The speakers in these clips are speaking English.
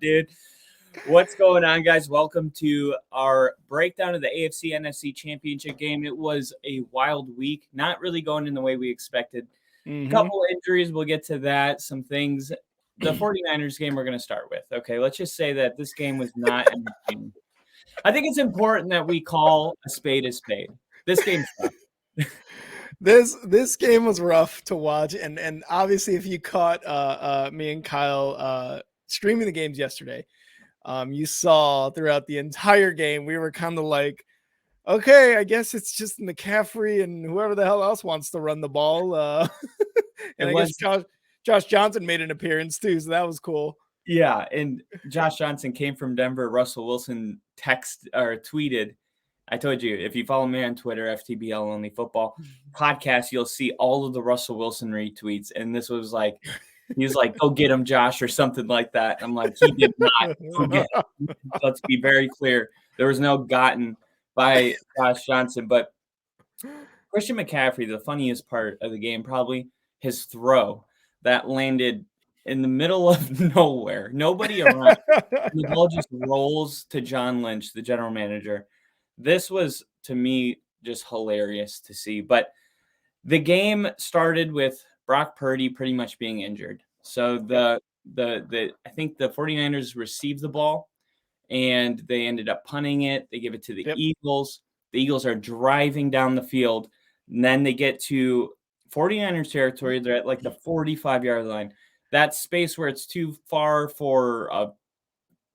dude. What's going on, guys? Welcome to our breakdown of the AFC NFC Championship game. It was a wild week, not really going in the way we expected. A couple injuries, we'll get to that, some things. The 49ers game we're going to start with. Okay, let's just say that this game was not entertaining. I think it's important that we call a spade a spade. This game sucked. This game was rough to watch, and obviously if you caught me and Kyle streaming the games yesterday, you saw throughout the entire game we were kind of like, okay, I guess it's just McCaffrey and whoever the hell else wants to run the ball. And I guess Josh Johnson made an appearance too, so that was cool. Yeah, and Josh Johnson came from Denver. Russell Wilson tweeted, I told you, if you follow me on Twitter, FTBL Only Football podcast, you'll see all of the Russell Wilson retweets. And this was like, he was like, go get him, Josh, or something like that. I'm like, he did not go get him. Let's be very clear. There was no gotten by Josh Johnson. But Christian McCaffrey, the funniest part of the game, probably his throw that landed in the middle of nowhere. Nobody around. The ball just rolls to John Lynch, the general manager. This was, to me, just hilarious to see. But the game started with Brock Purdy pretty much being injured. So I think the 49ers received the ball, and they ended up punting it. They give it to the Eagles. The Eagles are driving down the field. And then they get to 49ers territory. They're at like the 45-yard line. That space where it's too far for a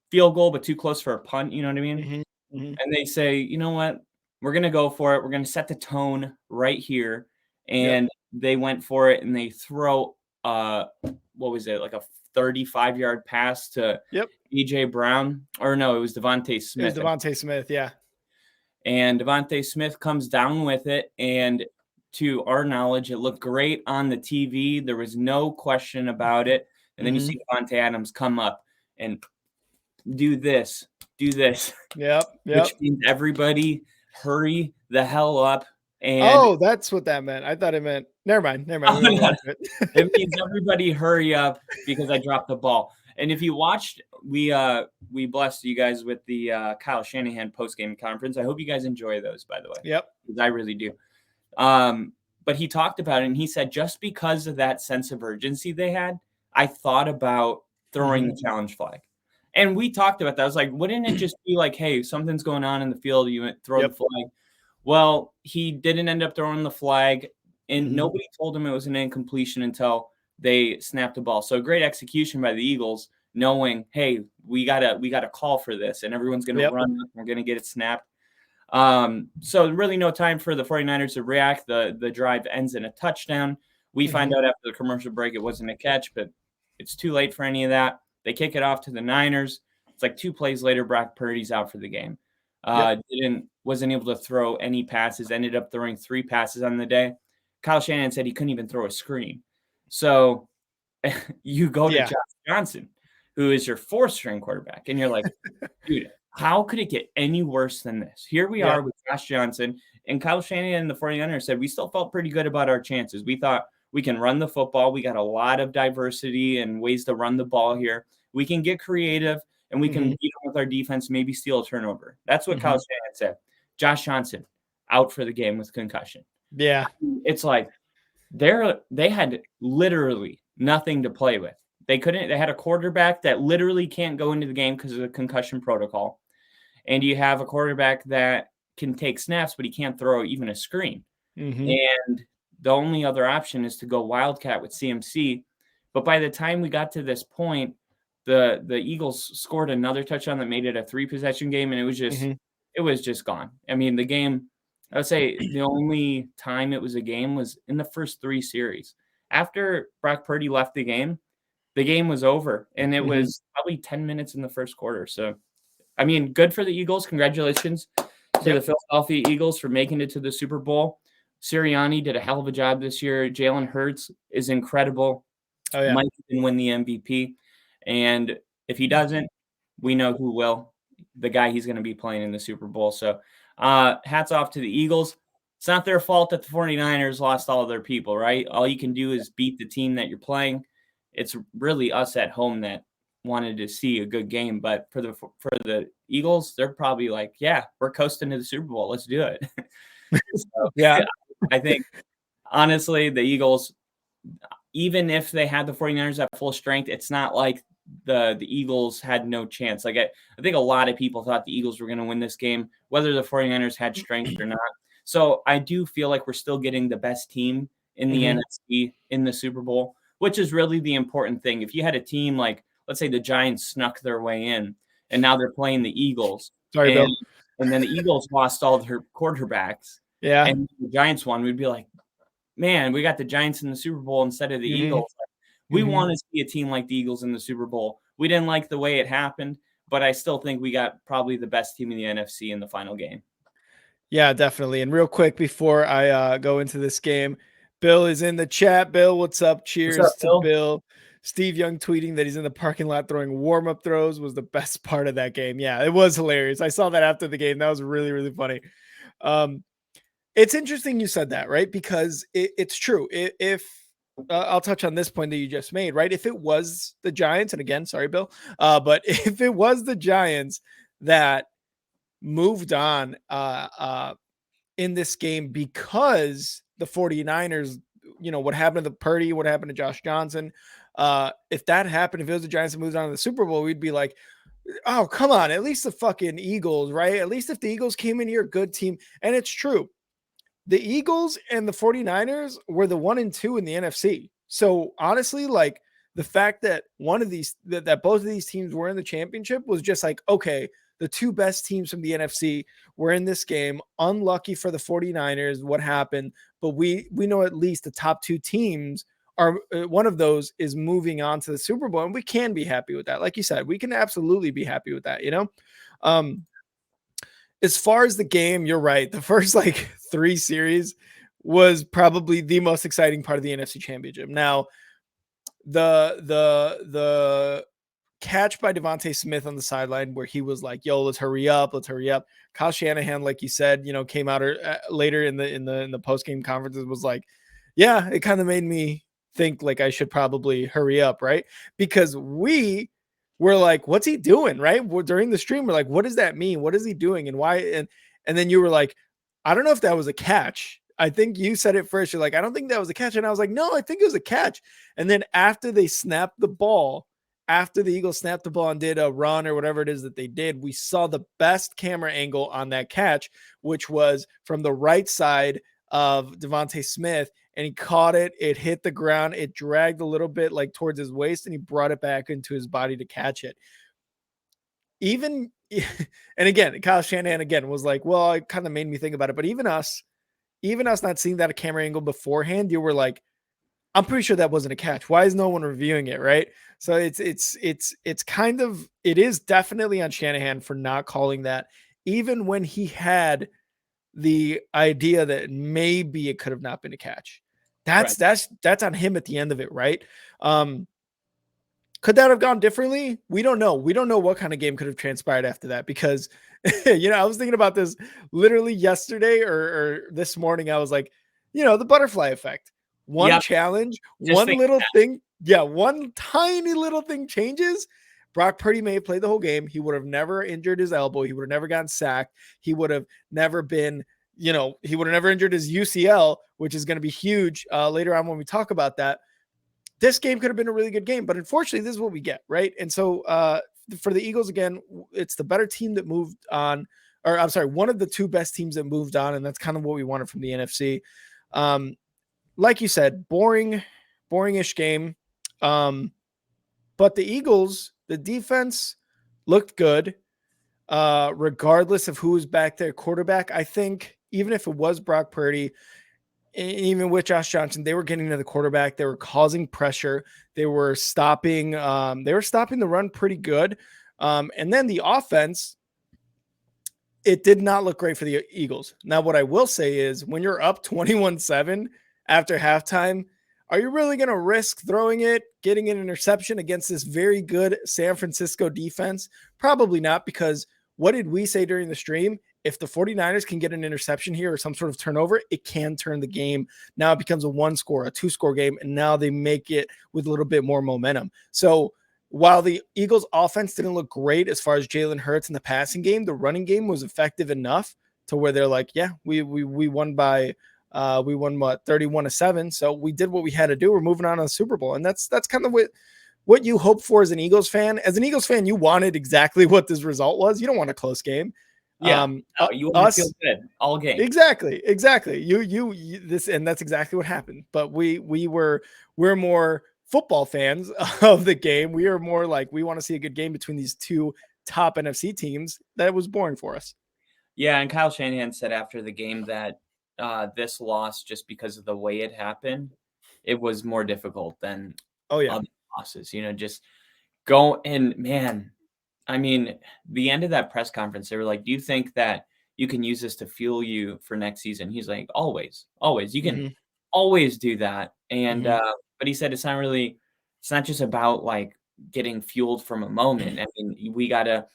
field goal, but too close for a punt. You know what I mean? And they say, you know what? We're going to go for it. We're going to set the tone right here. And they went for it, and they throw, what was it, like a 35-yard pass to A.J. Brown. Or no, it was Devontae Smith. It was Devontae Smith, yeah. And Devontae Smith comes down with it, and to our knowledge, it looked great on the TV. There was no question about it. And then you see Devontae Adams come up and do this. Yep. Which means everybody hurry the hell up. And that's what that meant. I thought it meant never mind. It means everybody hurry up because I dropped the ball. And if you watched, we blessed you guys with the Kyle Shanahan post-game conference. I hope you guys enjoy those, by the way. Yep. Because I really do. But he talked about it, and he said just because of that sense of urgency they had, I thought about throwing the challenge flag. And we talked about that. I was like, wouldn't it just be like, hey, something's going on in the field, you throw the flag? Well, he didn't end up throwing the flag, and nobody told him it was an incompletion until they snapped the ball. So great execution by the Eagles, knowing, hey, we gotta call for this, and everyone's going to run. We're going to get it snapped. So really no time for the 49ers to react. The drive ends in a touchdown. We find out after the commercial break it wasn't a catch, but it's too late for any of that. They kick it off to the Niners. It's like 2 plays later, Brock Purdy's out for the game. Wasn't able to throw any passes, ended up throwing 3 passes on the day. Kyle Shanahan said he couldn't even throw a screen. So you go to Josh Johnson, who is your 4th-string quarterback, and you're like, dude, how could it get any worse than this? Here we are with Josh Johnson, and Kyle Shanahan and the 49ers said we still felt pretty good about our chances. We thought we can run the football. We got a lot of diversity and ways to run the ball here. We can get creative, and we can beat them with our defense, maybe steal a turnover. That's what Kyle Shanahan said. Josh Johnson, out for the game with concussion. Yeah. It's like they had literally nothing to play with. They had a quarterback that literally can't go into the game because of the concussion protocol. And you have a quarterback that can take snaps, but he can't throw even a screen. And the only other option is to go Wildcat with CMC. But by the time we got to this point, the Eagles scored another touchdown that made it a 3-possession game, and it was just gone. I mean, the game, I would say the only time it was a game was in the first 3 series. After Brock Purdy left the game was over, and it was probably 10 minutes in the first quarter. So, I mean, good for the Eagles. Congratulations to the Philadelphia Eagles for making it to the Super Bowl. Sirianni did a hell of a job this year. Jalen Hurts is incredible. Might even win the MVP. And if he doesn't, we know who will. The guy he's going to be playing in the Super Bowl. So hats off to the Eagles. It's not their fault that the 49ers lost all of their people, right? All you can do is beat the team that you're playing. It's really us at home that wanted to see a good game. But for the Eagles, they're probably like, yeah, we're coasting to the Super Bowl. Let's do it. So, Yeah. I think honestly, the Eagles, even if they had the 49ers at full strength, it's not like the Eagles had no chance. Like I think a lot of people thought the Eagles were going to win this game, whether the 49ers had strength or not. So I do feel like we're still getting the best team in the NFC in the Super Bowl, which is really the important thing. If you had a team like, let's say the Giants snuck their way in and now they're playing the Eagles. Sorry, Bill. And then the Eagles lost all their quarterbacks. Yeah. And the Giants won, we'd be like, man, we got the Giants in the Super Bowl instead of the Eagles. We want to see a team like the Eagles in the Super Bowl. We didn't like the way it happened, but I still think we got probably the best team in the NFC in the final game. Yeah, definitely. And real quick before I go into this game, Bill is in the chat. Bill, what's up? Cheers to Bill. Steve Young tweeting that he's in the parking lot throwing warm-up throws was the best part of that game. Yeah, it was hilarious. I saw that after the game. That was really, really funny. It's interesting you said that, right? Because it's true. If I'll touch on this point that you just made, right? If it was the Giants, and again, sorry, Bill, but if it was the Giants that moved on in this game because the 49ers, what happened to the Purdy, what happened to Josh Johnson, if that happened, if it was the Giants that moved on to the Super Bowl, we'd be like, oh, come on, at least the fucking Eagles, right? At least if the Eagles came in here, good team. And it's true. The Eagles and the 49ers were the 1 and 2 in the NFC. So honestly, like the fact that one of these, that both of these teams were in the championship was just like, okay, the two best teams from the NFC were in this game. Unlucky for the 49ers, what happened, but we know at least the top two teams are, one of those is moving on to the Super Bowl, and we can be happy with that. Like you said, we can absolutely be happy with that, As far as the game, you're right. The first 3 series was probably the most exciting part of the NFC Championship. Now, the catch by Devontae Smith on the sideline where he was like, "Yo, let's hurry up. Kyle Shanahan, like you said, came out later in the post game conferences was like, "Yeah, it kind of made me think like I should probably hurry up, right?" Because we were like, "What's he doing?" Right? During the stream, we're like, "What does that mean? What is he doing? And why?" And then you were like, "I don't know if that was a catch." I think you said it first. You're like, "I don't think that was a catch," and I was like, "No, I think it was a catch." And then after they snapped the ball. After the Eagles snapped the ball and did a run or whatever it is that they did, we saw the best camera angle on that catch, which was from the right side of Devontae Smith, and he caught it. It hit the ground. It dragged a little bit towards his waist, and he brought it back into his body to catch it. And again, Kyle Shanahan again was like, well, it kind of made me think about it. But even us not seeing that camera angle beforehand, you were like, I'm pretty sure that wasn't a catch. Why is no one reviewing it? Right. So it is definitely on Shanahan for not calling that, even when he had the idea that maybe it could have not been a catch. That's on him at the end of it. Right. Could that have gone differently? We don't know. We don't know what kind of game could have transpired after that because, I was thinking about this literally yesterday or this morning. I was like, the butterfly effect. One challenge, one little thing. Yeah, one tiny little thing changes. Brock Purdy may have played the whole game. He would have never injured his elbow. He would have never gotten sacked. He would have never been, he would have never injured his UCL, which is going to be huge later on when we talk about that. This game could have been a really good game, but unfortunately, this is what we get, right? And so for the Eagles, again, it's the better team that moved on, or I'm sorry, one of the two best teams that moved on, and that's kind of what we wanted from the NFC. Like you said, boring-ish game. But the Eagles, the defense looked good, regardless of who was back there. Quarterback, I think, even if it was Brock Purdy, even with Josh Johnson, they were getting to the quarterback. They were causing pressure. They were stopping the run pretty good. And then the offense, it did not look great for the Eagles. Now, what I will say is when you're up 21-7 after halftime, are you really going to risk throwing it, getting an interception against this very good San Francisco defense? Probably not, because what did we say during the stream? If the 49ers can get an interception here or some sort of turnover, it can turn the game. Now it becomes a 1-score, a 2-score game, and now they make it with a little bit more momentum. So while the Eagles offense didn't look great as far as Jalen Hurts in the passing game, the running game was effective enough to where they're like, yeah, we won by we won what 31-7. So we did what we had to do. We're moving on to the Super Bowl. And that's kind of what you hope for as an Eagles fan. As an Eagles fan, you wanted exactly what this result was. You don't want a close game. Yeah. You want to feel good all game. Exactly. You this, and that's exactly what happened. But we're more football fans of the game. We are more like, we want to see a good game between these two top NFC teams. That was boring for us. Yeah, and Kyle Shanahan said after the game that this loss, just because of the way it happened, it was more difficult than other losses. Just go and man, I mean, the end of that press conference, they were like, "Do you think that you can use this to fuel you for next season?" He's like, "Always, always. You can always do that." And but he said it's not just about like getting fueled from a moment. I mean, we gotta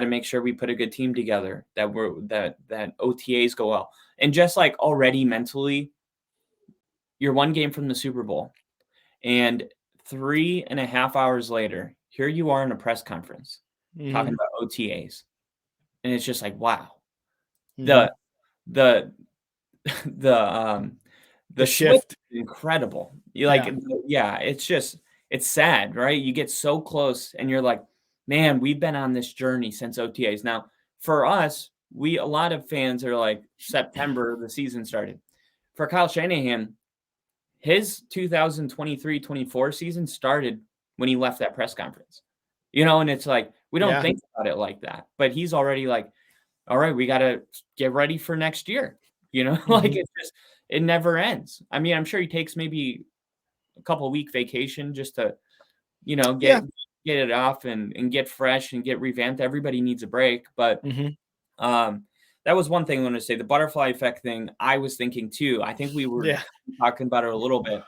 make sure we put a good team together, that that OTAs go well, and just like already mentally, you're one game from the Super Bowl, and 3.5 hours later, here you are in a press conference talking about OTAs. And it's just like, wow. The the the shift is incredible. You like, yeah, it's sad, right? You get so close and you're like, man, we've been on this journey since OTAs. Now, for us, a lot of fans are like, September, the season started. For Kyle Shanahan, his 2023-24 season started when he left that press conference. And it's like, we don't think about it like that, but he's already like, all right, we got to get ready for next year. Like it never ends. I mean, I'm sure he takes maybe a couple of week vacation just to, get it off and get fresh and get revamped. Everybody needs a break, but that was one thing I wanted to say. The butterfly effect thing, I was thinking too. I think we were talking about it a little bit.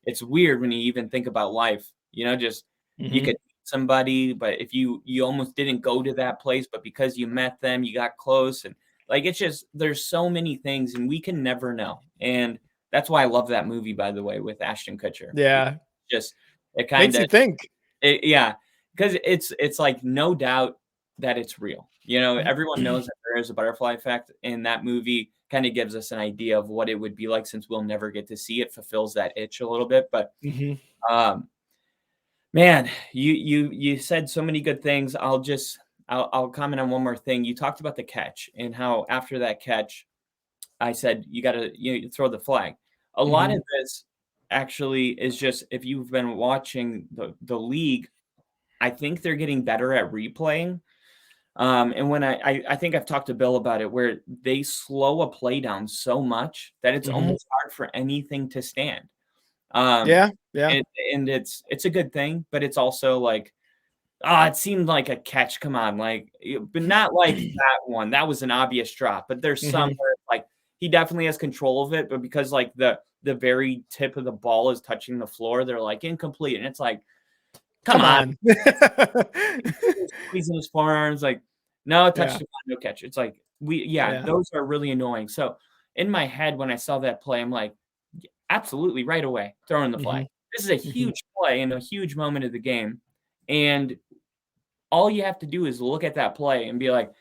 It's weird when you even think about life, just you could meet somebody, but if you almost didn't go to that place, but because you met them, you got close. And like, it's just, there's so many things and we can never know. And that's why I love that movie, by the way, with Ashton Kutcher. Yeah. It kind makes you think. Because it's like, no doubt that it's real. Everyone knows that there is a butterfly effect, and that movie kind of gives us an idea of what it would be like, since we'll never get to see it. Fulfills that itch a little bit. But man, you said so many good things. I'll comment on one more thing. You talked about the catch and how after that catch, I said you got to throw the flag. A lot of this actually is just, if you've been watching the league, I think they're getting better at replaying. And when I think I've talked to Bill about it, where they slow a play down so much that it's almost hard for anything to stand. And it's a good thing, but it's also like, it seemed like a catch. Come on, but not like that one. That was an obvious drop. But there's some where like he definitely has control of it, but because like the very tip of the ball is touching the floor, they're like incomplete, and it's like, come on. Squeezing his forearms, like, no, touch the ball, no catch. It's like those are really annoying. So in my head, when I saw that play, I'm like, absolutely, right away, throwing the flag. This is a huge play and a huge moment of the game. And all you have to do is look at that play and be like,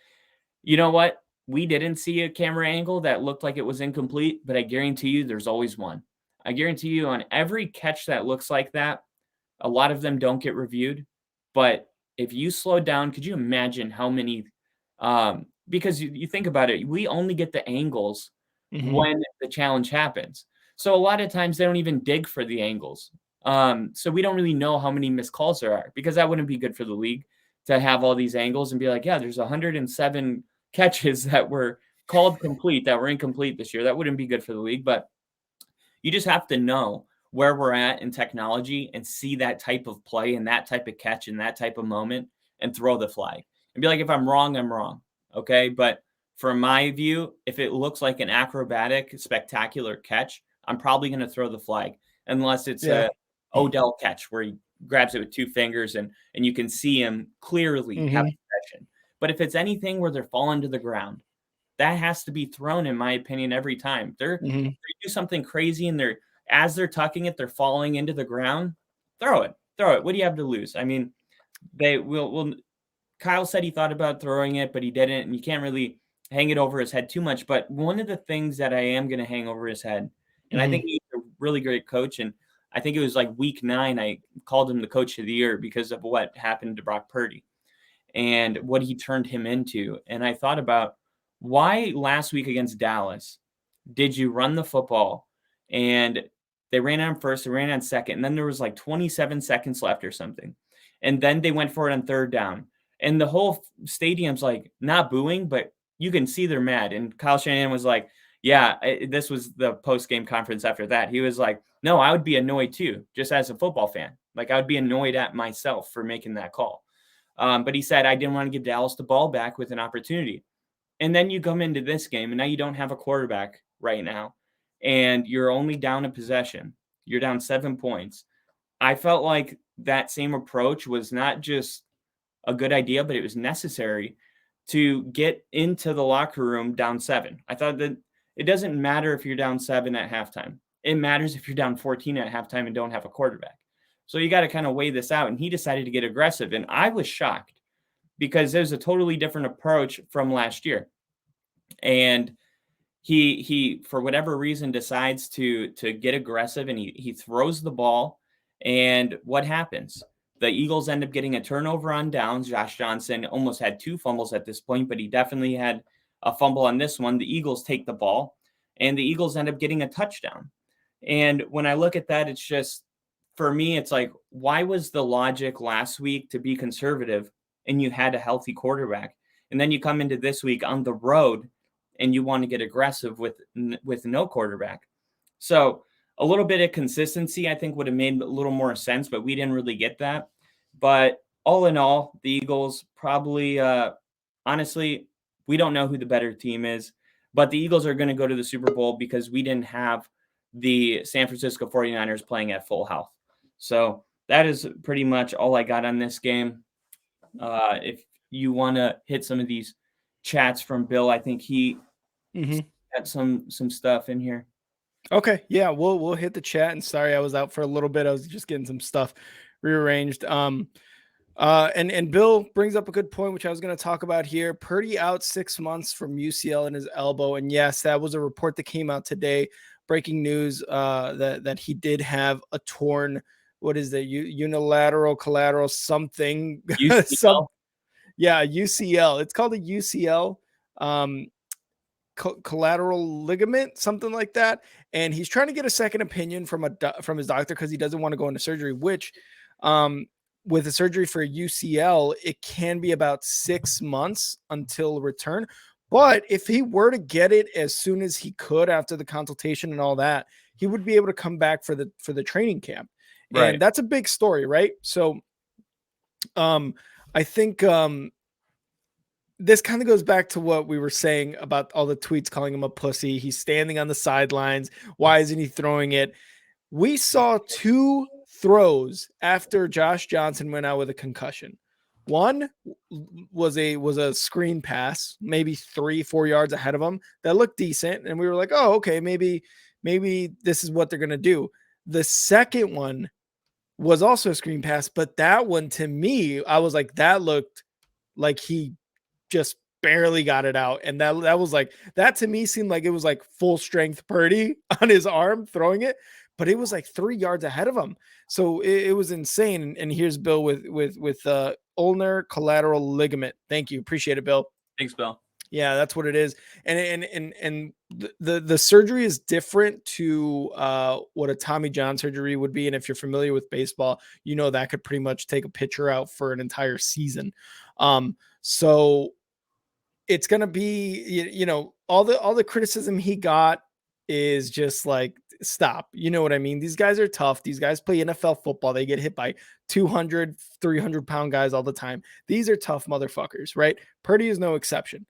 you know what? We didn't see a camera angle that looked like it was incomplete, but I guarantee you there's always one. I guarantee you on every catch that looks like that, a lot of them don't get reviewed. But if you slow down, could you imagine how many because you think about it, we only get the angles when the challenge happens. So a lot of times they don't even dig for the angles. So we don't really know how many missed calls there are, because that wouldn't be good for the league to have all these angles and be like, yeah, there's 107 catches that were called complete that were incomplete this year. That wouldn't be good for the league. But you just have to know where we're at in technology and see that type of play and that type of catch and that type of moment and throw the flag and be like, if I'm wrong, I'm wrong. Okay. But from my view, if it looks like an acrobatic, spectacular catch, I'm probably going to throw the flag, unless it's a Odell catch where he grabs it with two fingers and you can see him clearly have possession. But if it's anything where they're falling to the ground, that has to be thrown, in my opinion, every time. They do something crazy and as they're tucking it, they're falling into the ground. Throw it. What do you have to lose? I mean, they will. Kyle said he thought about throwing it, but he didn't, and you can't really hang it over his head too much. But one of the things that I am going to hang over his head, and I think he's a really great coach, and I think it was like week 9, I called him the coach of the year because of what happened to Brock Purdy and what he turned him into. And I thought about why last week against Dallas did you run the football and they ran on first, they ran on second, and then there was like 27 seconds left or something. And then they went for it on third down. And the whole stadium's like not booing, but you can see they're mad. And Kyle Shanahan was like, yeah, this was the post-game conference after that. He was like, no, I would be annoyed too, just as a football fan. Like I would be annoyed at myself for making that call. But he said, I didn't want to give Dallas the ball back with an opportunity. And then you come into this game and now you don't have a quarterback right now. And you're only down a possession. You're down 7 points. I felt like that same approach was not just a good idea, but it was necessary to get into the locker room down 7. I thought that it doesn't matter if you're down 7 at halftime. It matters if you're down 14 at halftime and don't have a quarterback. So you got to kind of weigh this out. And he decided to get aggressive. And I was shocked because there's a totally different approach from last year. And he for whatever reason decides to get aggressive and he throws the ball. And what happens? The Eagles end up getting a turnover on downs. Josh Johnson almost had 2 fumbles at this point, but he definitely had a fumble on this one. The Eagles take the ball and the Eagles end up getting a touchdown. And when I look at that, it's just, for me, it's like, why was the logic last week to be conservative and you had a healthy quarterback? And then you come into this week on the road and you want to get aggressive with no quarterback. So a little bit of consistency, I think, would have made a little more sense, but we didn't really get that. But all in all, the Eagles probably, honestly, we don't know who the better team is, but the Eagles are going to go to the Super Bowl because we didn't have the San Francisco 49ers playing at full health. So that is pretty much all I got on this game. If you want to hit some of these chats from Bill, I think he had some stuff in here. Okay, yeah, we'll hit the chat. And sorry, I was out for a little bit. I was just getting some stuff rearranged. And Bill brings up a good point, which I was going to talk about here. Purdy out 6 months from UCL in his elbow, and yes, that was a report that came out today. Breaking news that he did have a torn, what is that? Unilateral collateral something. UCL? Yeah, UCL. It's called a UCL. Collateral ligament, something like that, and he's trying to get a second opinion from his doctor because he doesn't want to go into surgery. Which, with a surgery for a UCL, it can be about 6 months until return. But if he were to get it as soon as he could after the consultation and all that, he would be able to come back for the training camp, and that's a big story, right? So, I think this kind of goes back to what we were saying about all the tweets calling him a pussy. He's standing on the sidelines. Why isn't he throwing it? We saw 2 throws after Josh Johnson went out with a concussion. One was a screen pass, maybe 3-4 yards ahead of him, that looked decent. And we were like, oh, okay, maybe this is what they're going to do. The second one was also a screen pass, but that one, to me, I was like, that looked like he just barely got it out. And that was like, that to me seemed like it was like full strength Purdy on his arm throwing it, but it was like 3 yards ahead of him. So it was insane. And here's Bill with ulnar collateral ligament. Thank you. Appreciate it, Bill. Thanks, Bill. Yeah, that's what it is. And the surgery is different to what a Tommy John surgery would be. And if you're familiar with baseball, you know that could pretty much take a pitcher out for an entire season. So it's going to be, all the criticism he got is just like, stop. You know what I mean? These guys are tough. These guys play NFL football. They get hit by 200, 300-pound guys all the time. These are tough motherfuckers, right? Purdy is no exception.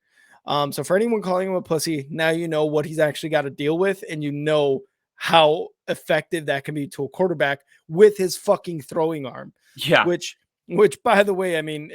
So for anyone calling him a pussy, now you know what he's actually got to deal with, and you know how effective that can be to a quarterback with his fucking throwing arm. Yeah. Which by the way, I mean,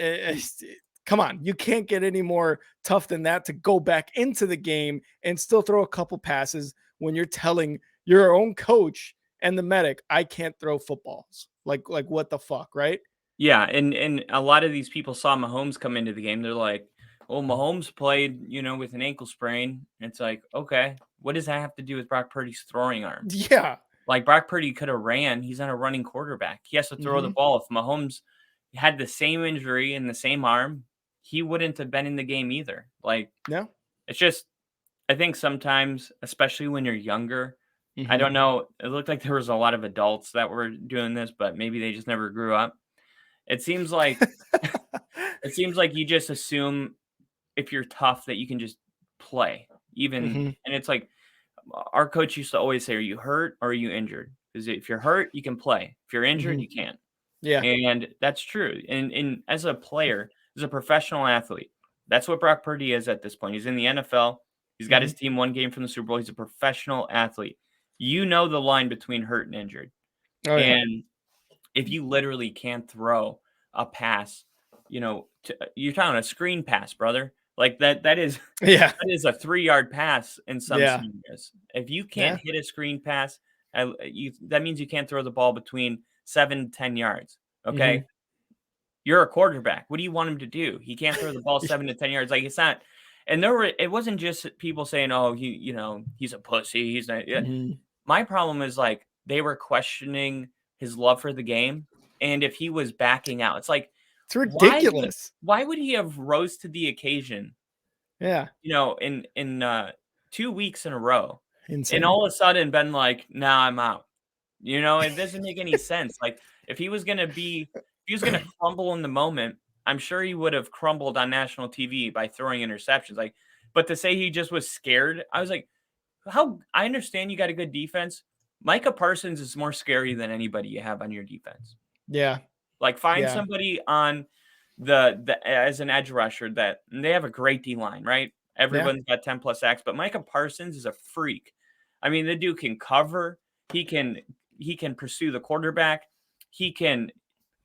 come on, you can't get any more tough than that to go back into the game and still throw a couple passes when you're telling your own coach and the medic, I can't throw footballs. Like what the fuck, right? Yeah, and a lot of these people saw Mahomes come into the game. They're like, "Well, Mahomes played, with an ankle sprain." And it's like, okay, what does that have to do with Brock Purdy's throwing arm? Yeah. Like Brock Purdy could have ran. He's not a running quarterback. He has to throw the Hmm. ball. If Mahomes had the same injury and the same arm, he wouldn't have been in the game either. Like No. it's just, I think sometimes, especially when you're younger, I Hmm. don't know. It looked like there was a lot of adults that were doing this, but maybe they just never grew up. It seems like it seems like you just assume if you're tough that you can just play. Even Hmm. and it's like our coach used to always say, "Are you hurt or are you injured? Because if you're hurt, you can play. If you're injured, Hmm. you can't." Yeah. And that's true. And as a player, as a professional athlete, that's what Brock Purdy is at this point. He's in the NFL. He's got his Hmm. team one game from the Super Bowl. He's a professional athlete. You know the line between hurt and injured. Oh yeah. And if you literally can't throw a pass, you're talking a screen pass, brother. Like that is Yeah. that is a 3-yard pass in some Yeah. scenarios. If you can't Yeah. hit a screen pass, that means you can't throw the ball between 7 to 10 yards. Okay, Hmm. you're a quarterback. What do you want him to do? He can't throw the ball 7 to 10 yards. Like it's not. And it wasn't just people saying, "Oh, he's a pussy. He's not." Yeah. Hmm. My problem is like they were questioning his love for the game, and if he was backing out, it's like It's why would ridiculous. why would he have rose to the occasion, Yeah. in 2 weeks in a row, and Insane. all of a sudden been like, "Nah, I'm out." It doesn't make any sense. Like if he was gonna crumble in the moment, I'm sure he would have crumbled on national TV by throwing interceptions. Like, but to say he just was scared, I was like, how I understand you got a good defense. Micah Parsons is more scary than anybody you have on your defense. Yeah. Like find Yeah. somebody on the as an edge rusher that and they have a great D line, right? Yeah. Everyone's got 10 plus sacks, but Micah Parsons is a freak. I mean, the dude can cover, he can he can pursue the quarterback, he can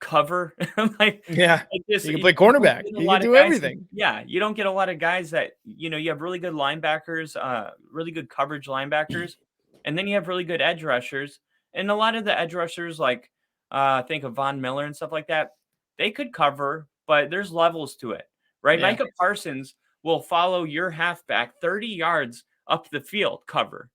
cover. like Yeah. it just He can play you don't cornerback. get a He can lot of do guys everything. yeah, you don't get a lot of guys that you have really good linebackers, really good coverage linebackers, and then you have really good edge rushers. And a lot of the edge rushers like think of Von Miller and stuff like that. They could cover, but there's levels to it, right? Yeah. Micah Parsons will follow your halfback 30 yards up the field cover.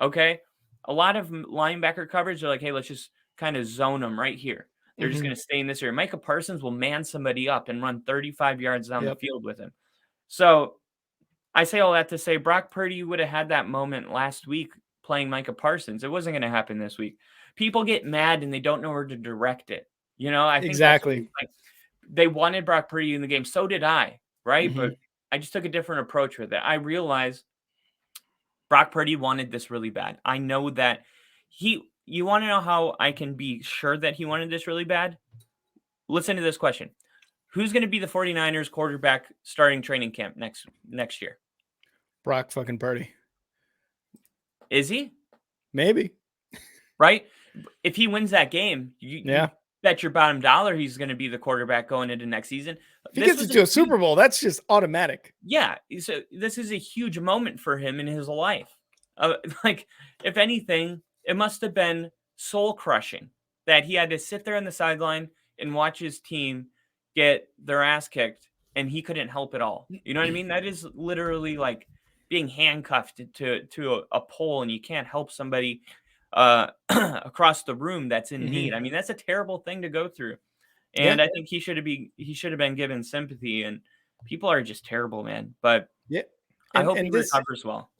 Okay. A lot of linebacker coverage, they're like, hey, let's just kind of zone them right here. They're just Hmm. going to stay in this area. Micah Parsons will man somebody up and run 35 yards down the Yep. field with him. So I say all that to say Brock Purdy would have had that moment last week playing Micah Parsons. It wasn't going to happen this week. People get mad and they don't know where to direct it. I think that's what Exactly. it's like. They wanted Brock Purdy in the game. So did I, right? Hmm. But I just took a different approach with it. I realized Brock Purdy wanted this really bad. I know that you want to know how I can be sure that he wanted this really bad? Listen to this question. Who's going to be the 49ers quarterback starting training camp next year? Brock fucking Purdy. Is he? Maybe. Right? If he wins that game, you Yeah. bet your bottom dollar he's going to be the quarterback going into next season. If he This gets was into a Super Bowl, that's just automatic. yeah. So this is a huge moment for him in his life. Like, if anything, it must have been soul crushing that he had to sit there on the sideline and watch his team get their ass kicked, and he couldn't help it all. You know what I mean? That is literally like being handcuffed to a pole, and you can't help somebody across the room that's in Hmm. need. I mean, that's a terrible thing to go through. Yeah. And I think he should have been given sympathy. And people are just terrible, man. But Yeah. I And hope he and this, recovers well.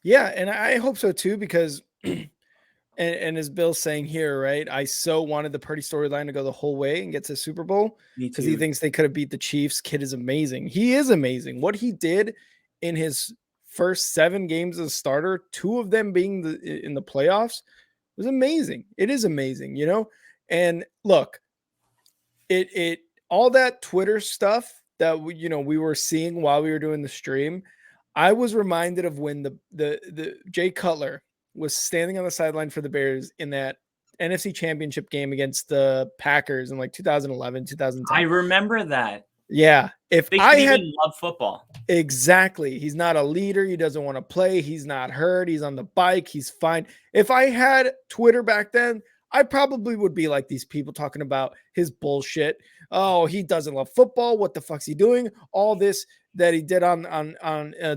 yeah, and I hope so too, because and as Bill's saying here, right? I so wanted the Purdy storyline to go the whole way and get to Super Bowl Me because he too. thinks they could have beat the Chiefs. Kid is amazing. He is amazing. What he did in his first 7 games as a starter, 2 of them being in the playoffs, was amazing. It is amazing. And look, it all that Twitter stuff that we were seeing while we were doing the stream. I was reminded of when the Jay Cutler was standing on the sideline for the Bears in that NFC Championship game against the Packers in like 2011, 2010. I remember that. Yeah. If They I should had even love football. exactly, he's not a leader. He doesn't want to play. He's not hurt. He's on the bike. He's fine. If I had Twitter back then, I probably would be like these people talking about his bullshit. Oh, he doesn't love football. What the fuck's he doing? All this that he did on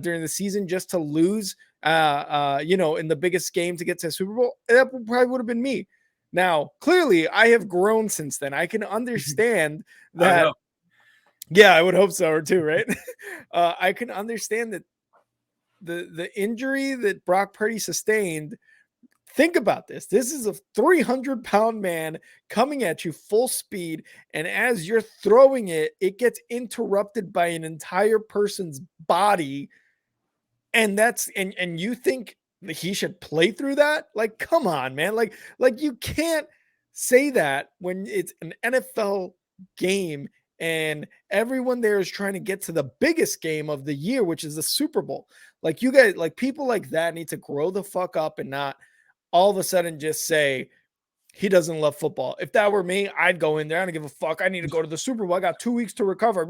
during the season just to lose, in the biggest game to get to the Super Bowl. That probably would have been me. Now, clearly, I have grown since then. I can understand I would that. hope. Yeah, I would hope so too, right? I can understand that the injury that Brock Purdy sustained. Think about this. This is a 300-pound man coming at you full speed. And as you're throwing it, it gets interrupted by an entire person's body. And and you think that he should play through that? Like, come on, man. Like you can't say that when it's an NFL game and everyone there is trying to get to the biggest game of the year, which is the Super Bowl. Like, you guys, like, people like that need to grow the fuck up and not all of a sudden just say he doesn't love football. If that were me, I'd go in there. I don't give a fuck. I need to go to the Super Bowl. I got 2 weeks to recover.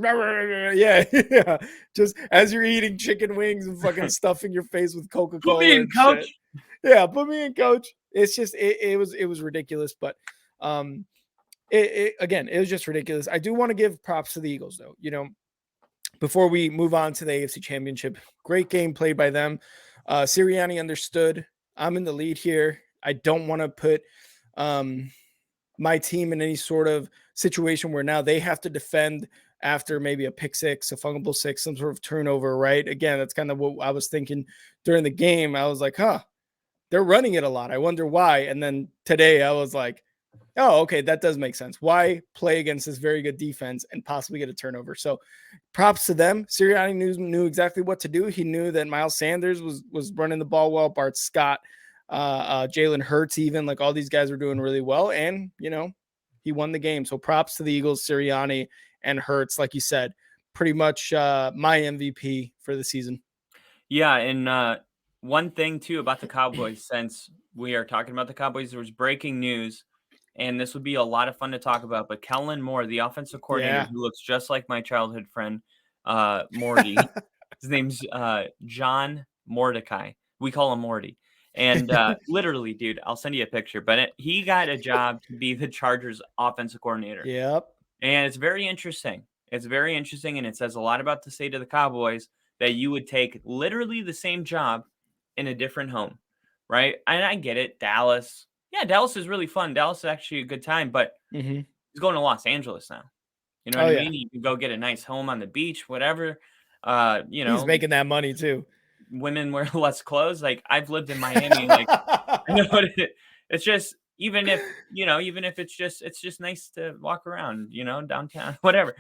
Yeah, yeah. Just as you're eating chicken wings and fucking stuffing your face with Coca-Cola. Put me in, and coach. Shit. Yeah, put me in, coach. It's just it was ridiculous, but again, it was just ridiculous. I do want to give props to the Eagles though. Before we move on to the AFC Championship, great game played by them. Sirianni understood. I'm in the lead here. I don't want to put my team in any sort of situation where now they have to defend after maybe a pick six, a fumble six, some sort of turnover, right? Again, that's kind of what I was thinking during the game. I was like, they're running it a lot. I wonder why. And then today I was like, oh, okay, that does make sense. Why play against this very good defense and possibly get a turnover? So props to them. Sirianni knew exactly what to do. He knew that Miles Sanders was running the ball well. Bart Scott, Jalen Hurts, even, like, all these guys were doing really well. And, he won the game. So props to the Eagles, Sirianni and Hurts. Like you said, pretty much my MVP for the season. Yeah, and one thing too about the Cowboys, since we are talking about the Cowboys, there was breaking news, and this would be a lot of fun to talk about. But Kellen Moore, the offensive coordinator, who looks just like my childhood friend, Morty. His name's John Mordecai. We call him Morty. And literally, dude, I'll send you a picture. But he got a job to be the Chargers offensive coordinator. Yep. And it's very interesting. It's very interesting, and it says a lot about the state of the Cowboys that you would take literally the same job in a different home, right? And I get it. Dallas. Yeah, Dallas is really fun. Dallas is actually a good time, but he's going to Los Angeles now. You know what I mean? You can go get a nice home on the beach, whatever. He's making that money too. Women wear less clothes. Like, I've lived in Miami, and like, I know what it's just, even if it's just nice to walk around, downtown, whatever.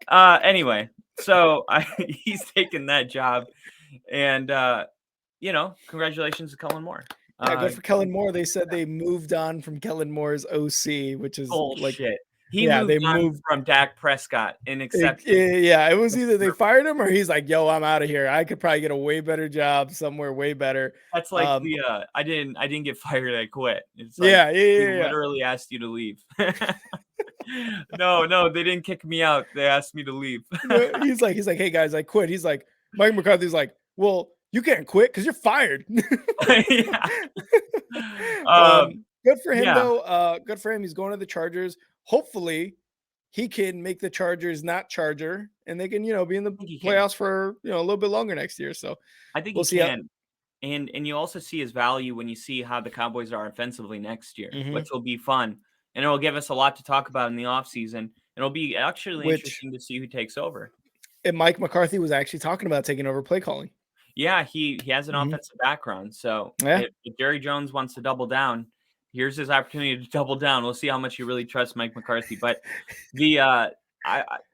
Anyway, so he's taken that job, and congratulations to Kellen Moore. Yeah, good for Kellen Moore. They said they moved on from Kellen Moore's OC, which is bullshit. Like, he moved from Dak Prescott in acceptance. It was either they fired him or he's like, yo, I'm out of here. I could probably get a way better job somewhere way better. That's like I didn't get fired, I quit. It's like, we literally asked you to leave. No, they didn't kick me out. They asked me to leave. He's like, hey guys, I quit. He's like, Mike McCarthy's like, well, you can't quit because you're fired. Good for him though. Good for him. He's going to the Chargers. Hopefully he can make the Chargers not Charger, and they can, be in the playoffs for, a little bit longer next year. So I think we'll he can. And you also see his value when you see how the Cowboys are offensively next year, which will be fun. And it will give us a lot to talk about in the offseason. It'll be actually interesting to see who takes over. And Mike McCarthy was actually talking about taking over play calling. Yeah, he has an offensive background. So if Jerry Jones wants to double down, here's his opportunity to double down. We'll see how much you really trust Mike McCarthy. But the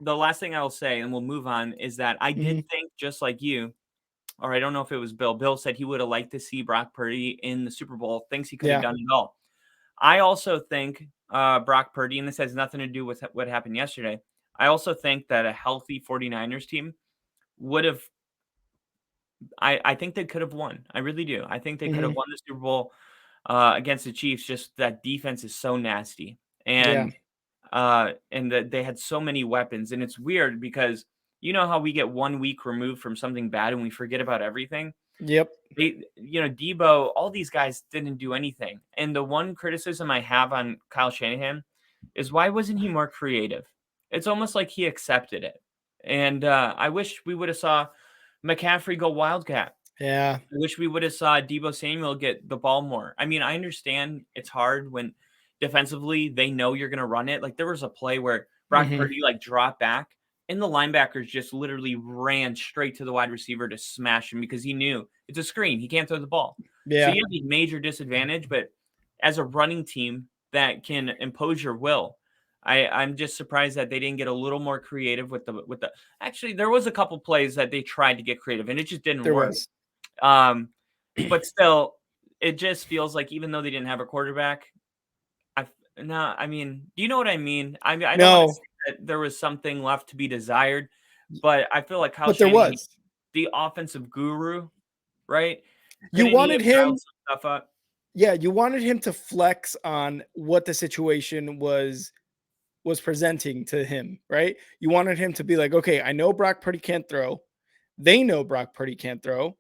last thing I will say, and we'll move on, is that I did think, just like you, or I don't know if it was Bill. Bill said he would have liked to see Brock Purdy in the Super Bowl. Thinks he could have done it all. I also think Brock Purdy, and this has nothing to do with what happened yesterday, I also think that a healthy 49ers team would have, I think they could have won. I really do. I think they could have won the Super Bowl against the Chiefs. Just that defense is so nasty. And that they had so many weapons. And it's weird because you know how we get 1 week removed from something bad and we forget about everything? Yep. Debo, all these guys didn't do anything. And the one criticism I have on Kyle Shanahan is why wasn't he more creative? It's almost like he accepted it. And I wish we would have saw McCaffrey go wildcat. Yeah. I wish we would have saw Debo Samuel get the ball more. I mean, I understand it's hard when defensively they know you're going to run it. Like there was a play where Brock Mhm. Purdy dropped back and the linebackers just literally ran straight to the wide receiver to smash him because he knew it's a screen. He can't throw the ball. So Yeah. you have a major disadvantage, but as a running team that can impose your will, I'm just surprised that they didn't get a little more creative with the actually there was a couple plays that they tried to get creative and it just didn't There work. was. But still, it just feels like even though they didn't have a quarterback, I mean, do you know what I mean? I mean, I don't want to No, say that there was something left to be desired, but I feel like Kyle but there Shanahan, was. the offensive guru, right? You Couldn't he wanted have dialed him some stuff up? Yeah, you wanted him to flex on what the situation was presenting to him, right? You wanted him to be like, "Okay, I know Brock Purdy can't throw. They know Brock Purdy can't throw.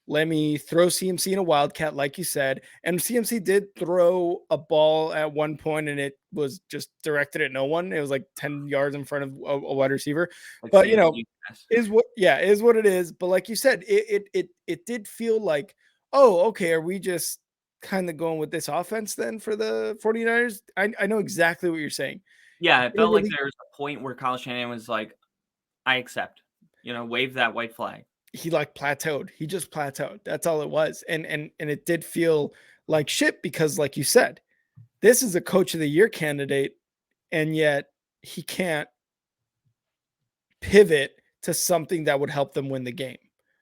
Let me throw CMC in a wildcat, like you said." And CMC did throw a ball at one point, and it was just directed at no one. It was like 10 yards in front of a wide receiver. Like But CMC. is what it is. But like you said, it did feel like, oh, okay, are we just kind of going with this offense then for the 49ers? I know exactly what you're saying. Yeah, It it didn't felt like really there was a point where Kyle Shanahan was like, I accept, wave that white flag. he like plateaued. He just plateaued. That's all it was. And it did feel like shit because like you said, this is a coach of the year candidate, and yet he can't pivot to something that would help them win the game.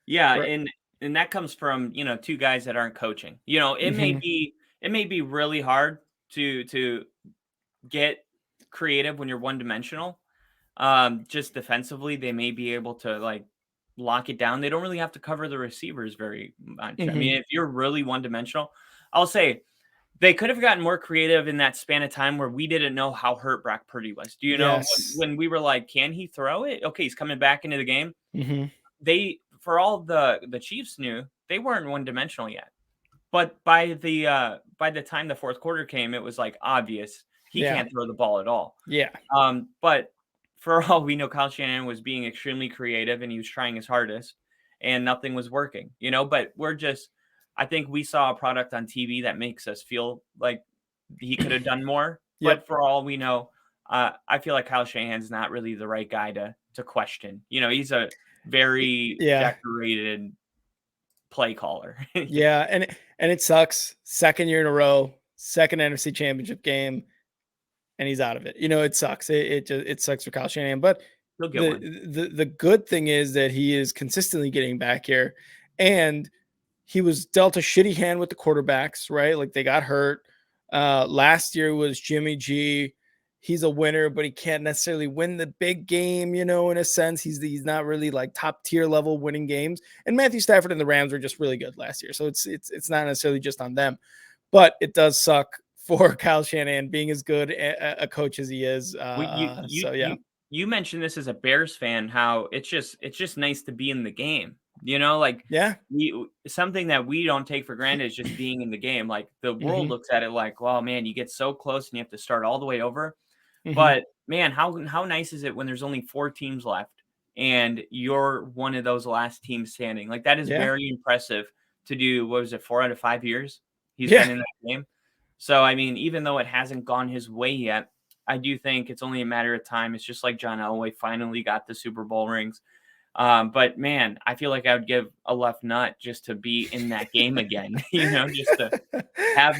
Yeah, Right. and that comes from, two guys that aren't coaching. Mhm. It may be really hard to get creative when you're one dimensional. Just defensively, they may be able to lock it down. They don't really have to cover the receivers very much. I mean, Mhm. if you're really one dimensional, I'll say they could have gotten more creative in that span of time where we didn't know how hurt Brock Purdy was. Do you know Yes. when we were like, can he throw it? Okay, he's coming back into the game. Mhm. They for all the Chiefs knew they weren't one dimensional yet. But by the time the fourth quarter came, it was like obvious he Yeah. can't throw the ball at all. Yeah. But for all we know, Kyle Shanahan was being extremely creative and he was trying his hardest and nothing was working, but I think we saw a product on TV that makes us feel like he could have done more. Yep. But for all we know, I feel like Kyle Shanahan's not really the right guy to question. He's a very Yeah. decorated play caller. Yeah, and it sucks. Second year in a row, second NFC Championship game, and he's out of it. It sucks. It sucks for Kyle Shanahan. But He'll get the one. the good thing is that he is consistently getting back here, and he was dealt a shitty hand with the quarterbacks, right? Like they got hurt. Last year was Jimmy G. He's a winner, but he can't necessarily win the big game, in a sense. He's not really like top tier level winning games. And Matthew Stafford and the Rams were just really good last year. So it's not necessarily just on them. But it does suck for Kyle Shanahan being as good a coach as he is. Well, So yeah. you mentioned this as a Bears fan, how it's just nice to be in the game. Like Yeah. something that we don't take for granted is just being in the game. Like the world Hmm. looks at it like, well, man, you get so close and you have to start all the way over. Hmm. But man, how nice is it when there's only 4 teams left and you're one of those last teams standing? Like that is Yeah. very impressive to do. What was it, 4 out of 5 years he's Yeah. been in that game? So I mean, even though it hasn't gone his way yet, I do think it's only a matter of time. It's just like John Elway finally got the Super Bowl rings. But man, I feel like I would give a left nut just to be in that game again, just to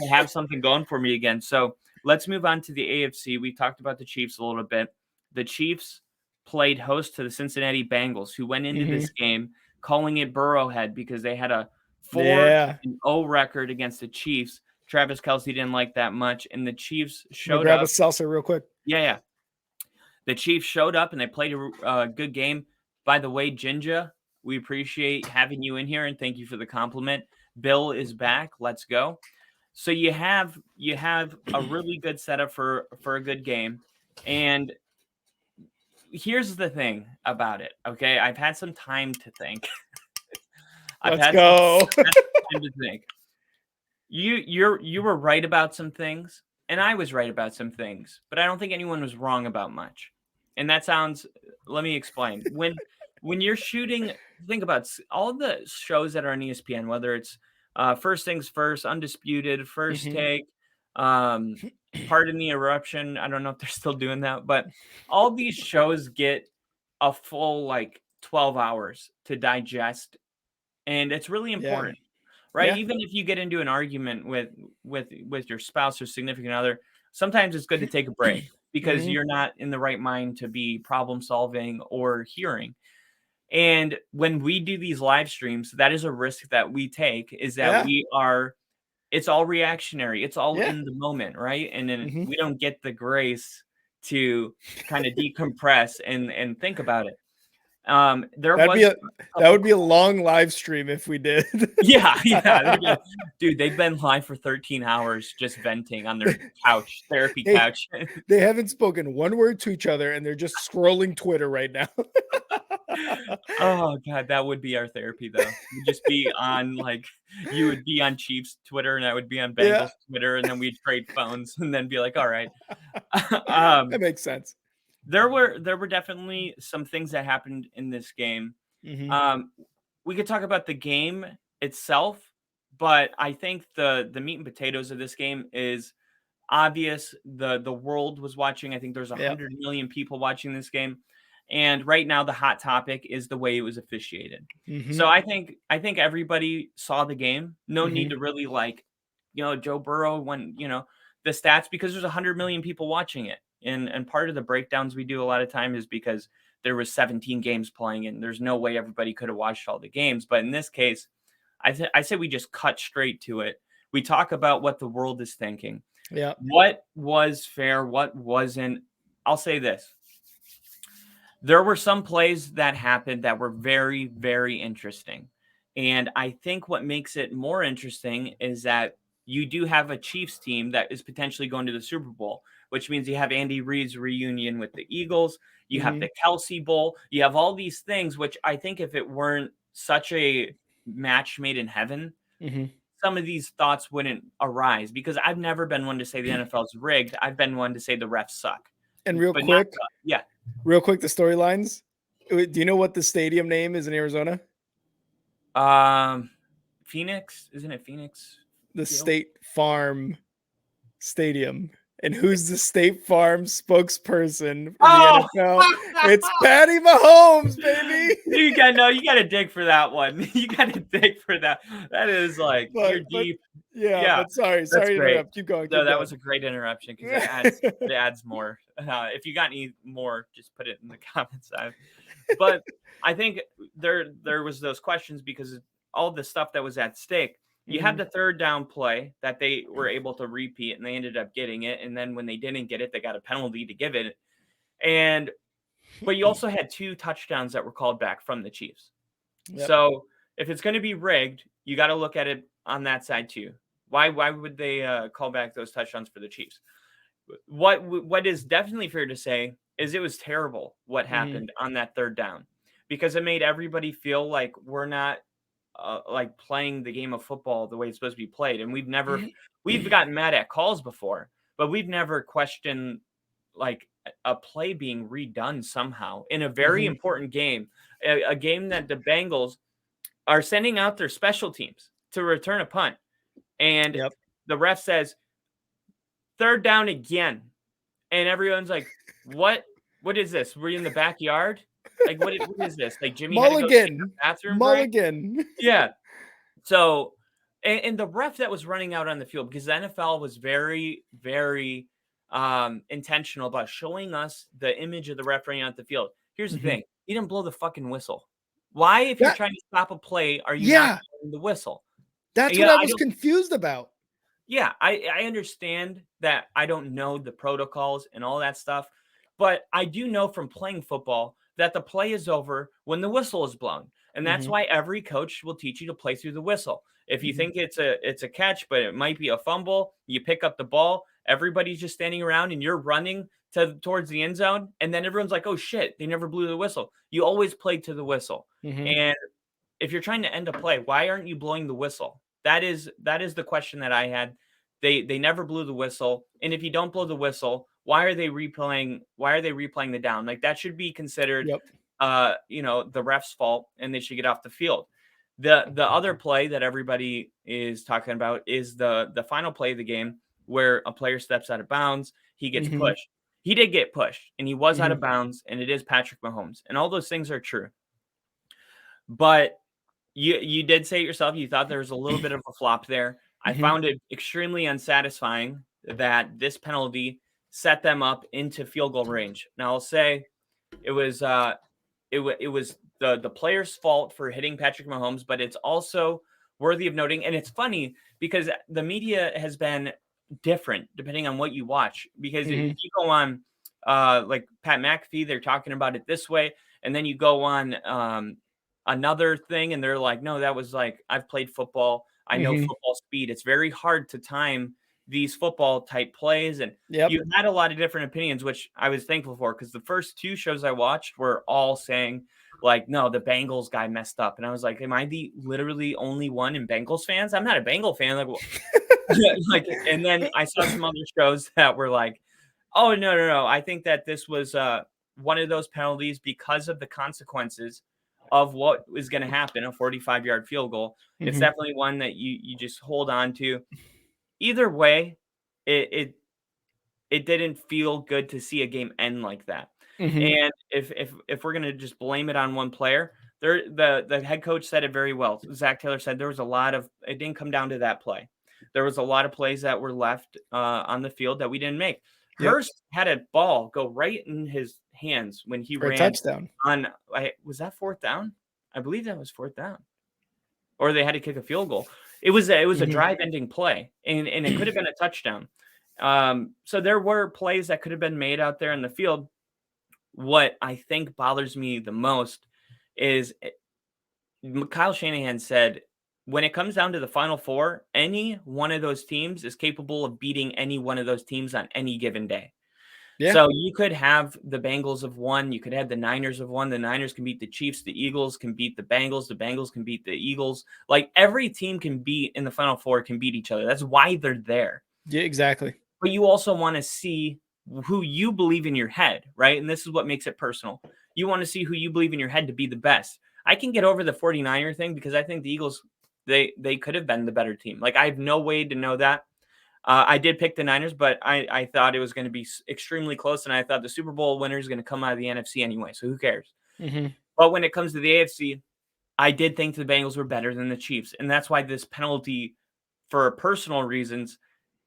have something going for me again. So let's move on to the AFC. We talked about the Chiefs a little bit. The Chiefs played host to the Cincinnati Bengals, who went into Hmm. this game calling it Burrowhead because they had a 4-0 Yeah. record against the Chiefs. Travis Kelsey didn't like that much, and the Chiefs Let me showed grab a up. seltzer real quick. Yeah, yeah. The Chiefs showed up and they played a good game. By the way, Jinja, we appreciate having you in here and thank you for the compliment. Bill is back. Let's go. So you have a really good setup for a good game. And here's the thing about it, okay? I've had some time to think. I've Let's had go. time to think. You were right about some things, and I was right about some things, but I don't think anyone was wrong about much. And that sounds. Let me explain. When you're shooting, think about all the shows that are on ESPN, whether it's First Things First, Undisputed, First Mhm. Take, um, Pardon the Eruption. I don't know if they're still doing that, but all these shows get a full like 12 hours to digest, and it's really Yeah. important, right? Yeah. Even if you get into an argument with your spouse or significant other, sometimes it's good to take a break because Mhm. you're not in the right mind to be problem solving or hearing. And when we do these live streams, that is a risk that we take, is that Yeah. we are it's all reactionary. It's all Yeah. in the moment, right? And then Mhm. we don't get the grace to kind of decompress and think about it. There That'd be was a a that couple. would be a long live stream if we did. Yeah, yeah. Dude, they've been live for 13 hours just venting on their couch, therapy Hey, couch. they haven't spoken one word to each other, and they're just scrolling Twitter right now. Oh god, that would be our therapy though. We'd just be on like you would be on Chiefs Twitter and I would be on Yeah, Bengals Twitter and then we'd trade phones and then be like, all right. um that makes sense. there were definitely some things that happened in this game. Mhm. Um we could talk about the game itself, but I think the meat and potatoes of this game is obvious. The world was watching. I think there's Yep. 100 million people watching this game. And right now the hot topic is the way it was officiated. So Mhm. I think everybody saw the game. No need Mhm. to really like, Joe Burrow when, the stats because there's 100 million people watching it. And part of the breakdowns we do a lot of time is because there was 17 games playing and there's no way everybody could have watched all the games. But in this case, I say we just cut straight to it. We talk about what the world is thinking. Yep. What was fair? What wasn't? I'll say this. There were some plays that happened that were very, very interesting. And I think what makes it more interesting is that you do have a Chiefs team that is potentially going to the Super Bowl, which means you have Andy Reid's reunion with the Eagles. You have Mhm. the Kelsey Bowl. You have all these things, which I think if it weren't such a match made in heaven, Mhm. some of these thoughts wouldn't arise because I've never been one to say the NFL's rigged. I've been one to say the refs suck, And real but not quick, yeah. the storylines. Do you know what the stadium name is in Arizona? Um, Phoenix, isn't it Phoenix The Field? State Farm Stadium. And who's the State Farm spokesperson in the Oh, NFL? It's Patty Mahomes, baby. you got to dig for that one. You got to dig for that. That is like you're But deep. yeah, Yeah, but sorry, that's sorry to great. interrupt. Keep going, No, keep that going. was a great interruption because it adds more. If you got any more, just put it in the comments. But I think there was those questions because of all the stuff that was at stake. You had Mhm. the third down play that they were able to repeat, and they ended up getting it. And then when they didn't get it, they got a penalty to give it. And but you also had two touchdowns that were called back from the Chiefs. Yep. So if it's going to be rigged, you got to look at it on that side too. Why would they call back those touchdowns for the Chiefs? What is definitely fair to say is it was terrible what Mhm. happened on that third down because it made everybody feel like we're not like playing the game of football the way it's supposed to be played, and we've gotten mad at calls before, but we've never questioned like a play being redone somehow in a very Mhm. important game, a game that the Bengals are sending out their special teams to return a punt, and Yep. the ref says third down again. And everyone's like, "What? What is this? We're in the backyard? Like, what is this? Like, Jimmy had to go take a Mulligan. bathroom break?" Mulligan. Yeah. So, and the ref that was running out on the field because the NFL was very, very intentional about showing us the image of the ref running out the field. Here's the Mhm. thing: he didn't blow the fucking whistle. Why, if you're That trying to stop a play, are you not yeah, blowing the whistle? And, that's what yeah, I I was don't. confused about. Yeah, I understand that I don't know the protocols and all that stuff, but I do know from playing football that the play is over when the whistle is blown. And that's Mhm. why every coach will teach you to play through the whistle. If you Mhm. think it's a catch, but it might be a fumble, you pick up the ball, everybody's just standing around and you're running towards the end zone, and then everyone's like, "Oh shit, they never blew the whistle." You always play to the whistle. Mhm. And if you're trying to end a play, why aren't you blowing the whistle? That is the question that I had. They never blew the whistle. And if you don't blow the whistle, why are they replaying the down? Like that should be considered Yep. the ref's fault and they should get off the field. The other play that everybody is talking about is the final play of the game where a player steps out of bounds, he gets Mhm. pushed. He did get pushed and he was out of Mhm. bounds, and it is Patrick Mahomes. And all those things are true. But you did say it yourself, you thought there was a little bit of a flop there. I Mhm. found it extremely unsatisfying that this penalty set them up into field goal range. Now I'll say it was it was the player's fault for hitting Patrick Mahomes, but it's also worthy of noting, and it's funny because the media has been different depending on what you watch. Because if Mhm. you go on like Pat McAfee, they're talking about it this way, and then you go on another thing, and they're like, no, that was like, I've played football, I know Mhm. football speed. It's very hard to time these football type plays, and Yep. you had a lot of different opinions, which I was thankful for because the first two shows I watched were all saying, like, no, the Bengals guy messed up. And I was like, am I the literally only one in Bengals fans? I'm not a Bengal fan. Like, like, and then I saw some other shows that were like, oh, no. I think that this was one of those penalties because of the consequences of what was going to happen, a 45-yard field goal. It's Mhm. definitely one that you just hold on to. Either way, it it didn't feel good to see a game end like that. Mhm. And if we're gonna just blame it on one player, the head coach said it very well. Zach Taylor said there was a lot of, it didn't come down to that play. There was a lot of plays that were left on the field that we didn't make. Yep. Hurst had a ball go right in his hands when he For a ran touchdown. on. Was that fourth down? I believe that was fourth down, or they had to kick a field goal. It was a Mhm. drive-ending play, and it could have been a touchdown. So there were plays that could have been made out there in the field. What I think bothers me the most is Kyle Shanahan said, when it comes down to the Final Four, any one of those teams is capable of beating any one of those teams on any given day. Yeah. So you could have the Bengals have won. You could have the Niners have won. The Niners can beat the Chiefs. The Eagles can beat the Bengals. The Bengals can beat the Eagles. Like every team can beat in the Final Four can beat each other. That's why they're there. Yeah, exactly. But you also want to see who you believe in your head, right? And this is what makes it personal. You want to see who you believe in your head to be the best. I can get over the 49er thing because I think the Eagles, they could have been the better team. Like I have no way to know that. I did pick the Niners, but I thought it was going to be extremely close, and I thought the Super Bowl winner is going to come out of the NFC anyway, so who cares? Mhm. But when it comes to the AFC, I did think the Bengals were better than the Chiefs, and that's why this penalty, for personal reasons,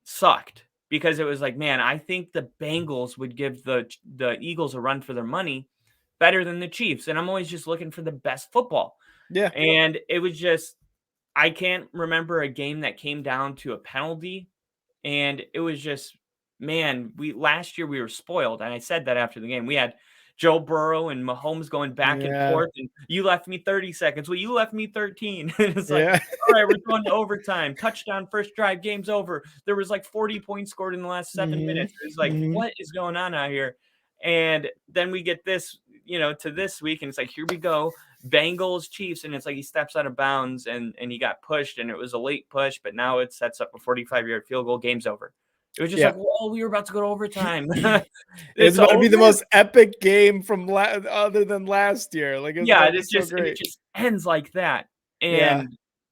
sucked, because it was like, man, I think the Bengals would give the Eagles a run for their money better than the Chiefs, and I'm always just looking for the best football. Yeah. And it was just, I can't remember a game that came down to a penalty, and it was just, man, we last year we were spoiled, and I said that after the game. We had Joe Burrow and Mahomes going back and Yeah. forth, and you left me 30 seconds. Well, you left me 13. And it's like, Yeah. all right, we're going to overtime. Touchdown, first drive, game's over. There was like 40 points scored in the last 7 Mhm. minutes. It's like, Mhm. what is going on out here? And then we get this, to this week, and it's like, here we go. Bengals Chiefs, and it's like he steps out of bounds and he got pushed, and it was a late push, but now it sets up a 45-yard field goal. Game's over. It was just Yeah. like, whoa, we were about to go to overtime. It's It's about to be the over. most epic game from other than last year. Like it's Yeah, about to and be so it great. just ends like that. Yeah.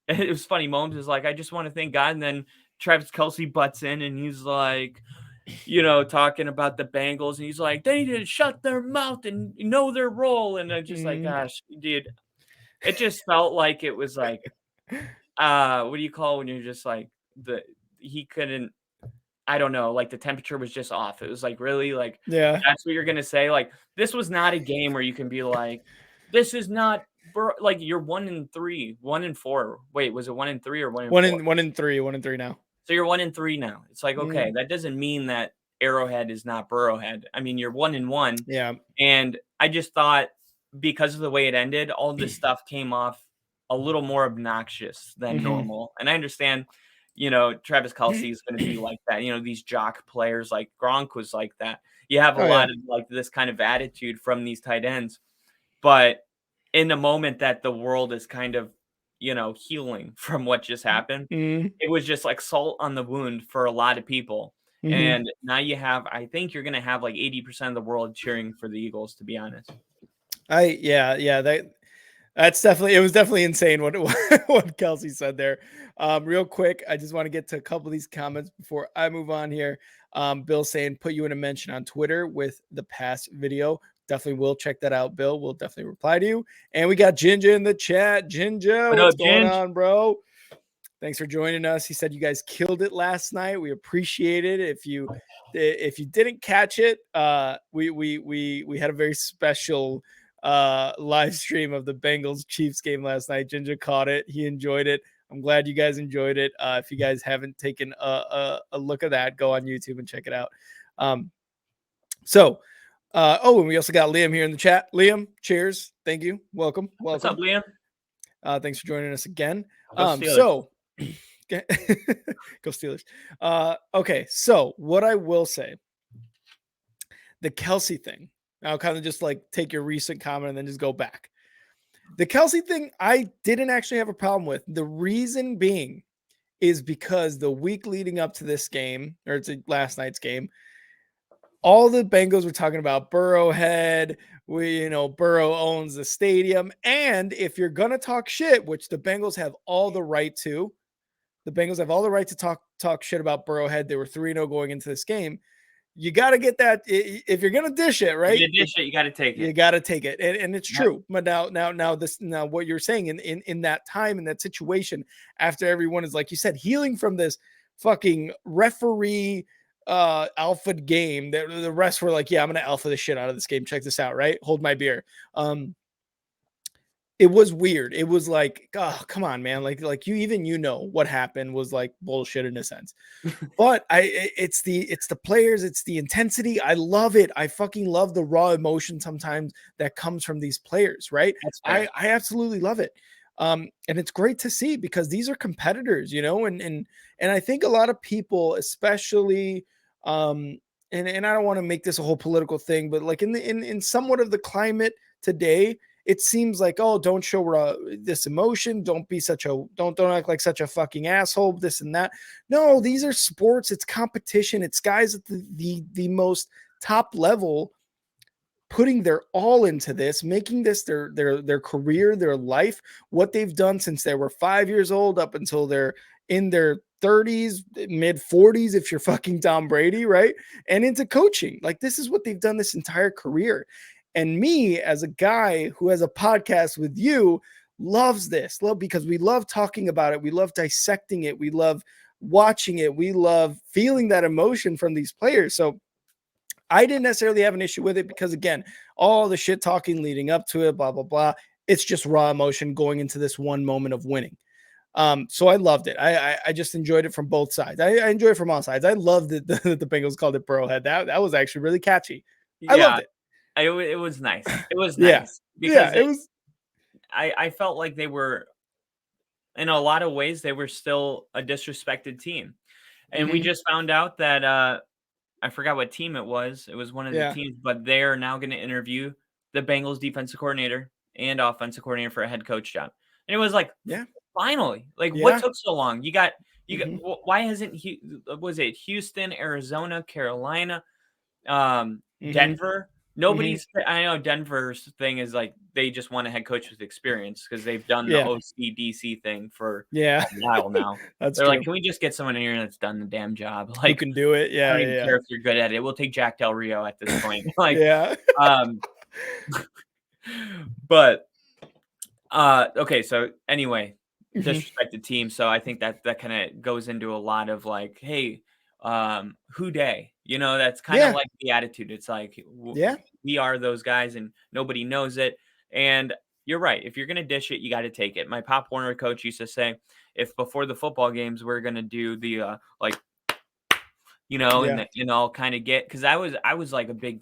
And it was funny. Mahomes is like, I just want to thank God. And then Travis Kelsey butts in, and he's like, talking about the Bengals, and he's like, they need to shut their mouth and know their role. And I'm just like, Mhm. gosh, dude, it just felt like it was like, what do you call when you're just like he couldn't, I don't know, like the temperature was just off. It was like, really, like, Yeah. that's what you're gonna say? Like, this was not a game where you can be like, this is not like, you're 1-3, 1-4. Wait, was it 1-3 or 1-4? 1-3, 1-3 now. So you're 1-3 now. It's like, okay, Mhm. that doesn't mean that Arrowhead is not Burrowhead. I mean, you're 1-1, Yeah. and I just thought, because of the way it ended, all this stuff came off a little more obnoxious than Mhm. normal. And I understand, Travis Kelce is going to be like that. These jock players, like Gronk was like that. You have a Oh yeah. lot of like this kind of attitude from these tight ends, but in a moment that the world is kind of, healing from what just happened. Mhm. It was just like salt on the wound for a lot of people. Mhm. And now I think you're going to have like 80% of the world cheering for the Eagles, to be honest. Yeah, that's definitely, it was definitely insane what what Kelsey said there. Real quick, I just want to get to a couple of these comments before I move on here. Bill saying put you in a mention on Twitter with the past video. Definitely will check that out, Bill. We'll definitely reply to you. And we got Ginger in the chat. Ginger, What what's up, going Ginge? on, bro? Thanks for joining us. He said you guys killed it last night. We appreciate it. If you didn't catch it, we had a very special live stream of the Bengals-Chiefs game last night. Ginger caught it. He enjoyed it. I'm glad you guys enjoyed it. If you guys haven't taken a look at that, go on YouTube and check it out. And we also got Liam here in the chat. Liam, cheers. Thank you. Welcome. What's up, Liam? Thanks for joining us again. Go Steelers. So go Steelers. Okay, so what I will say, the Kelsey thing, I'll kind of just like take your recent comment and then just go back. The Kelsey thing, I didn't actually have a problem with. The reason being is because the week leading up to this game, or to last night's game, all the Bengals were talking about Burrowhead. Burrow owns the stadium. And if you're going to talk shit, which the Bengals have all the right to, talk shit about Burrowhead. They were 3-0 going into this game. You got to get that. If you're going to dish it, right? You dish it, you got to take it. You got to take it. And it's true. But now what you're saying in that time, in that situation, after everyone is, like you said, healing from this fucking referee alpha game, the rest were like, yeah, I'm going to alpha the shit out of this game. Check this out, right? Hold my beer. It was weird. It was like, oh, come on, man. Like what happened was like bullshit in a sense. But it's the players, it's the intensity. I love it. I fucking love the raw emotion sometimes that comes from these players, right? I absolutely love it. And it's great to see because these are competitors, and I think a lot of people, especially and I don't want to make this a whole political thing, but like in somewhat of the climate today, it seems like, oh, don't show this emotion. Don't act like such a fucking asshole, this and that. No, these are sports. It's competition. It's guys at the most top level putting their all into this, making this their career, their life, what they've done since they were 5 years old up until they're in their 30s, mid 40s, if you're fucking Tom Brady, right? And into coaching. Like, this is what they've done this entire career. And me, as a guy who has a podcast with you, loves this. Because we love talking about it. We love dissecting it. We love watching it. We love feeling that emotion from these players. So I didn't necessarily have an issue with it because, again, all the shit talking leading up to it, blah, blah, blah. It's just raw emotion going into this one moment of winning. So I loved it. I just enjoyed it from both sides. I enjoy it from all sides. I loved that the Bengals called it Burrowhead. That was actually really catchy. I loved it. It was nice. It was Yeah. nice because it was. I felt like they were, in a lot of ways, they were still a disrespected team. And we just found out that I forgot what team it was. It was one of the teams, but they're now going to interview the Bengals defensive coordinator and offensive coordinator for a head coach job. And it was like, finally, like what took so long? You got, why hasn't was it Houston, Arizona, Carolina, Denver? Nobody's, I know Denver's thing is like, they just want a head coach with experience because they've done the OCDC thing for a while now. They're true. like, can we just get someone in here that's done the damn job? Like, who can do it? I don't even care if you're good at it. We'll take Jack Del Rio at this point. Like, but okay. So anyway, disrespected team. So I think that kind of goes into a lot of like, hey, who day? That's kind of like the attitude. It's like, we are those guys and nobody knows it. And you're right. If you're going to dish it, you got to take it. My Pop Warner coach used to say, if before the football games, we're going to do the and I'll kind of get, because I was like a big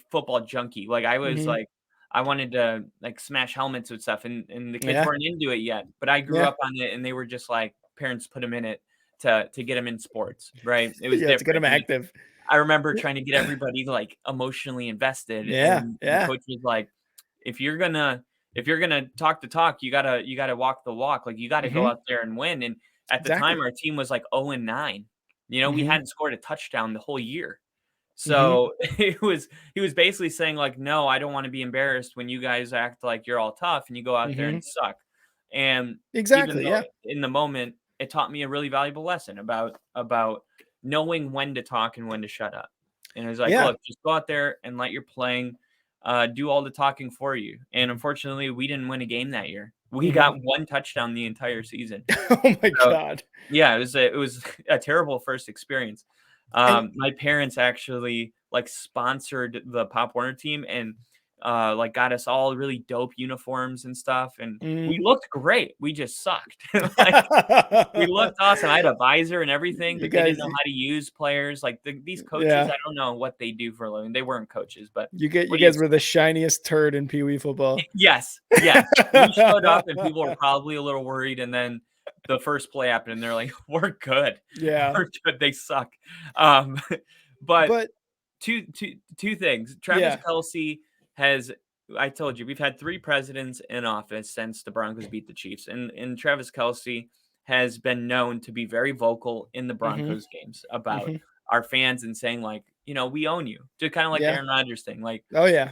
football junkie. Like I was like, I wanted to like smash helmets and stuff, and the kids weren't into it yet. But I grew up on it, and they were just like, parents put them in it to get them in sports, right? It was different. To get them active. I remember trying to get everybody like emotionally invested. And the coach was like, if you're gonna talk the talk, you gotta walk the walk. Like you gotta go Mhm. out there and win. And at the time, Exactly. our team was like 0-9. We Mhm. hadn't scored a touchdown the whole year. Mhm. So he was basically saying like, no, I don't want to be embarrassed when you guys act like you're all tough and you go out there Mhm. and suck. And even Exactly. though Yeah. in the moment it taught me a really valuable lesson about knowing when to talk and when to shut up. And it was like, Yeah. look, just go out there and let your playing do all the talking for you. And unfortunately, we didn't win a game that year. We Mhm. got one touchdown the entire season. Oh my So god. yeah, it was a terrible first experience. And My parents actually like sponsored the Pop Warner team and like got us all really dope uniforms and stuff, and we mm. looked great. We just sucked. Like we looked awesome. I had a visor and everything, You but they didn't guys, know how to use players. Like these coaches, yeah. I don't know what they do for a living. They weren't coaches, but You what do you guys were the shiniest turd in Pee Wee football. Yes, yes. We showed up and people were probably a little worried, and then the first play happened, and they're like, "We're good. Yeah. We're good." They suck. Um, but But two things. Travis yeah. Kelce has. I told you we've had 3 presidents in office since the Broncos beat the Chiefs, and Travis Kelce has been known to be very vocal in the Mhm. Broncos games about Mhm. our fans and saying like, we own you, to kind of like the Yeah. Aaron Rodgers thing, like Oh yeah.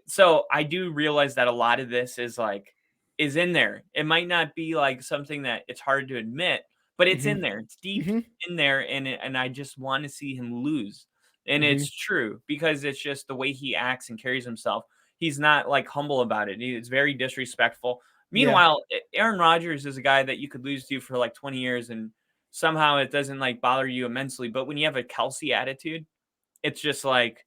so I do realize that a lot of this is in there. It might not be like something that it's hard to admit, but it's Mhm. in there. It's deep Mhm. in there, and I just want to see him lose. And Mhm. it's true because it's just the way he acts and carries himself. He's not like humble about it. He's very disrespectful. Yeah. Meanwhile, Aaron Rodgers is a guy that you could lose to for like 20 years and somehow it doesn't like bother you immensely. But when you have a Kelsey attitude, it's just like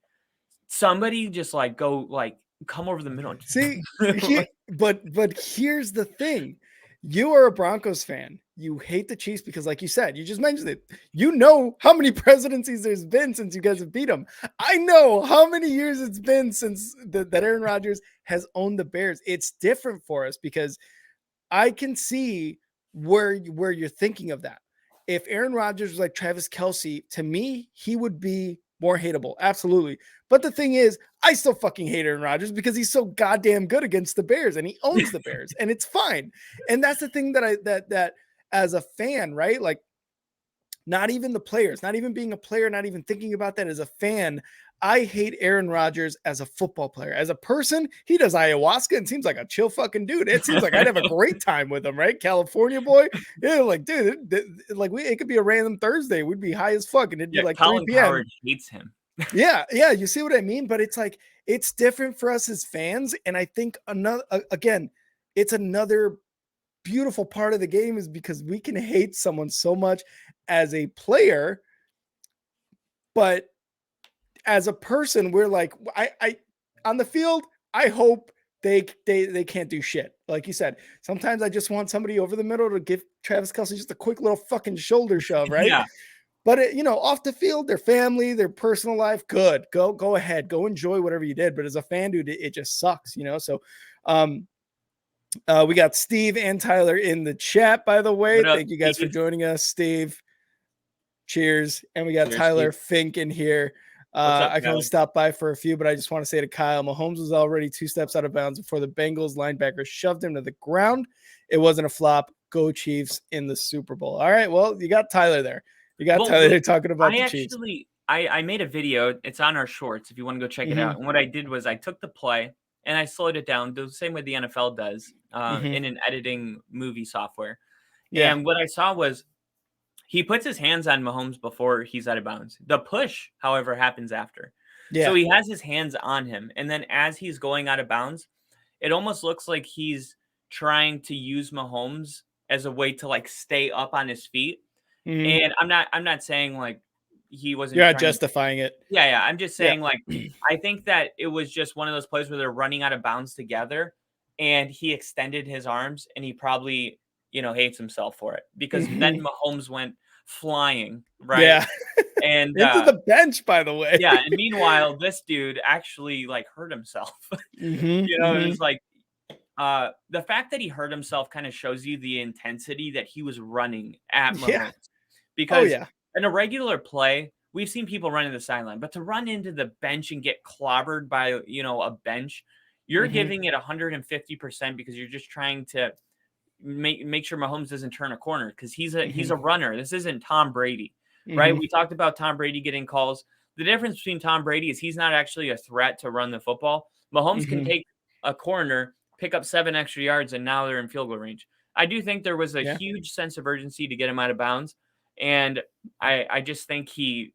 somebody just like go like come over the middle. See, here, Like, but here's the thing. You are a Broncos fan. You hate the Chiefs because, like you said, you just mentioned it. You know how many presidencies there's been since you guys have beat them. I know how many years it's been since that Aaron Rodgers has owned the Bears. It's different for us because I can see where you're thinking of that. If Aaron Rodgers was like Travis Kelce, to me, he would be more hateable. Absolutely. But the thing is, I still fucking hate Aaron Rodgers because he's so goddamn good against the Bears and he owns the Bears and it's fine. And that's the thing that as a fan, right? Like not even the players, not even being a player, not even thinking about that as a fan. I hate Aaron Rodgers as a football player. As a person, he does ayahuasca and seems like a chill fucking dude. It seems like I'd have a great time with him, right? California boy. Yeah, like, dude, it could be a random Thursday. We'd be high as fuck and it'd be yeah, like 3 Colin p.m. Coward hates him. Yeah, yeah, you see what I mean? But it's like it's different for us as fans. And I think another again, it's another beautiful part of the game is because we can hate someone so much as a player, but as a person, we're like, I on the field, I hope they can't do shit. Like you said, sometimes I just want somebody over the middle to give Travis Kelce just a quick little fucking shoulder shove, right? Yeah. But off the field, their family, their personal life, good. Go ahead, go enjoy whatever you did. But as a fan, dude, it just sucks. So we got Steve and Tyler in the chat, by the way. What up, Thank you guys for Steve? joining us, Steve. Cheers. And we got Cheers, Tyler Steve. Fink in here. What's up, I can only Tyler? stop by for a few, but I just want to say to Kyle, Mahomes was already 2 steps out of bounds before the Bengals linebacker shoved him to the ground. It wasn't a flop. Go Chiefs in the Super Bowl. All right. Well, you got Tyler there. You got Well, Tyler there talking about I the Chiefs. actually I made a video. It's on our shorts if you want to go check it out. Mm-hmm. And what I did was I took the play and I slowed it down the same way the NFL does Mm-hmm. in an editing movie software. Yeah. And what I saw was he puts his hands on Mahomes before he's out of bounds. The push, however, happens after. So Yeah. he has his hands on him. And then as he's going out of bounds, it almost looks like he's trying to use Mahomes as a way to like stay up on his feet. Mm-hmm. And I'm not saying like he wasn't You're not trying. justifying it. Yeah. I'm just Yeah. saying like I think that it was just one of those plays where they're running out of bounds together and he extended his arms and he probably, hates himself for it because then Mm-hmm. Mahomes went flying, right? Yeah. And Into the bench, by the way. yeah, and meanwhile, this dude actually like hurt himself. Mm-hmm. It Mm-hmm. was like the fact that he hurt himself kind of shows you the intensity that he was running at Yeah. Mahomes. Oh, Because yeah. in a regular play, we've seen people run to the sideline, but to run into the bench and get clobbered by, a bench, You're giving it 150% because you're just trying to make sure Mahomes doesn't turn a corner because he's a runner. This isn't Tom Brady, right? We talked about Tom Brady getting calls. The difference between Tom Brady is he's not actually a threat to run the football. Mahomes can take a corner, pick up 7 extra yards, and now they're in field goal range. I do think there was a huge sense of urgency to get him out of bounds, and I just think he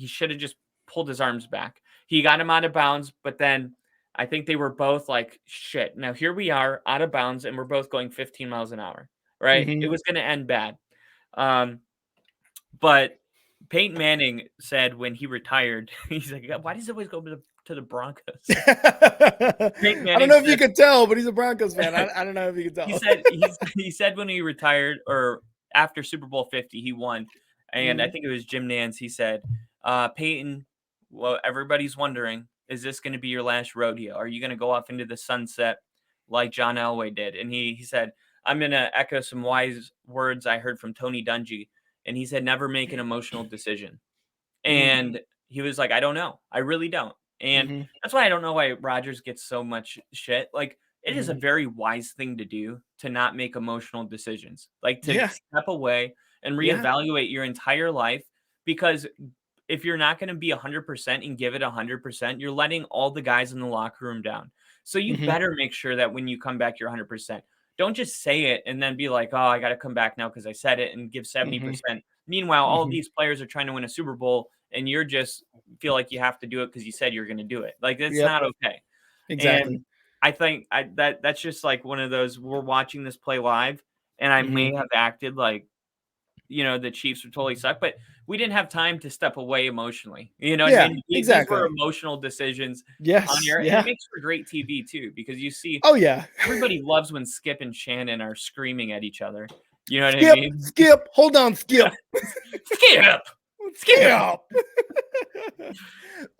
should have just pulled his arms back. He got him out of bounds, but then I think they were both like, shit, now here we are out of bounds, and we're both going 15 miles an hour, right? It was going to end bad. But Peyton Manning said when he retired, he's like, why does it always go to the Broncos? I don't know if you could tell, but he's a Broncos fan. I don't know if you could tell. He said when he retired or after Super Bowl 50, he won. And I think it was Jim Nantz. He said, Peyton, well, everybody's wondering, is this going to be your last rodeo? Are you going to go off into the sunset like John Elway did? And he said, I'm going to echo some wise words I heard from Tony Dungy. And he said, never make an emotional decision. And he was like, I don't know. I really don't. And that's why I don't know why Rodgers gets so much shit. Like, it is a very wise thing to do to not make emotional decisions. Like, to step away and reevaluate your entire life. Because if you're not going to be 100% and give it 100%, you're letting all the guys in the locker room down. So you better make sure that when you come back, you're 100%. Don't just say it and then be like, oh, I got to come back now because I said it and give 70%. Meanwhile, all of these players are trying to win a Super Bowl and you're just feel like you have to do it because you said you're going to do it. Like, that's not okay. Exactly. And I think that's just like one of those, we're watching this play live and I may have acted like, the Chiefs would totally suck, but we didn't have time to step away emotionally. What I mean? These were emotional decisions on here. And it makes for great TV too, because you see, everybody loves when Skip and Shannon are screaming at each other. You know what I mean? Skip, hold on, Skip. Skip.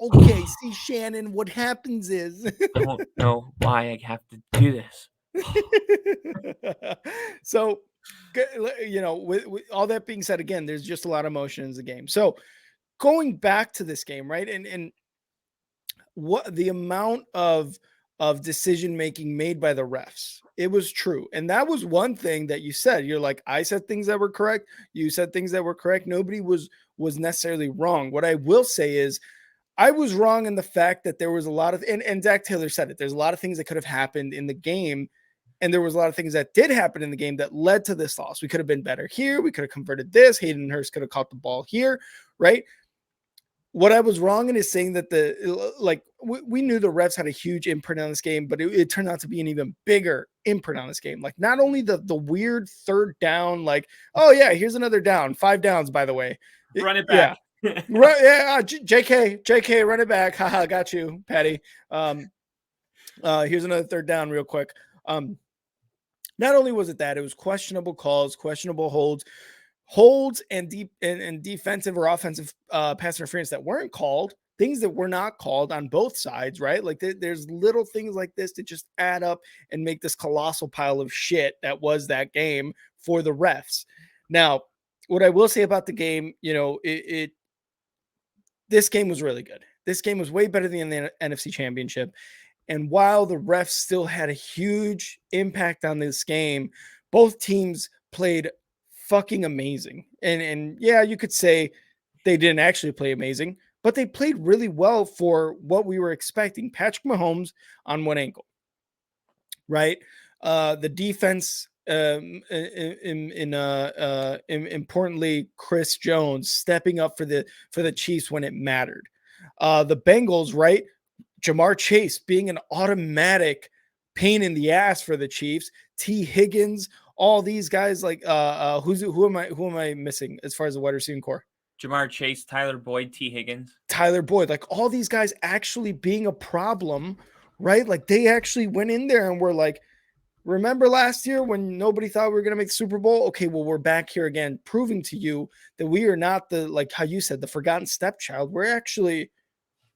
Okay, see, Shannon, what happens is I don't know why I have to do this. So, with all that being said, again, there's just a lot of emotion in the game. So going back to this game, right? And what the amount of decision making made by the refs, it was true. And that was one thing that you said. You're like, I said things that were correct. You said things that were correct. Nobody was necessarily wrong. What I will say is I was wrong in the fact that there was a lot of, and Zach Taylor said it, there's a lot of things that could have happened in the game. And there was a lot of things that did happen in the game that led to this loss. We could have been better here. We could have converted this. Hayden Hurst could have caught the ball here, right? What I was wrong in is saying that we knew the refs had a huge imprint on this game, but it turned out to be an even bigger imprint on this game. Like, not only the weird third down, like, oh yeah, here's another down, 5 downs, by the way. Run it back. Yeah. Right. Yeah. JK, run it back. Haha, got you, Patty. Here's another third down real quick. Not only was it that, it was questionable calls, questionable holds and deep and defensive or offensive pass interference that weren't called, things that were not called on both sides, right? Like, there's little things like this that just add up and make this colossal pile of shit that was that game for the refs. Now, what I will say about the game, this game was really good. This game was way better than the NFC Championship. And while the refs still had a huge impact on this game, both teams played fucking amazing. And yeah, you could say they didn't actually play amazing, but they played really well for what we were expecting. Patrick Mahomes on one ankle, right? The defense, importantly, Chris Jones stepping up for the Chiefs when it mattered. The Bengals, right? Jamar Chase being an automatic pain in the ass for the Chiefs. T. Higgins, all these guys, like who am I missing as far as the wide receiving core? Jamar Chase, Tyler Boyd, T. Higgins. Tyler Boyd, like all these guys actually being a problem, right? Like, they actually went in there and were like, remember last year when nobody thought we were going to make the Super Bowl? Okay, well, we're back here again, proving to you that we are not like how you said, the forgotten stepchild. We're actually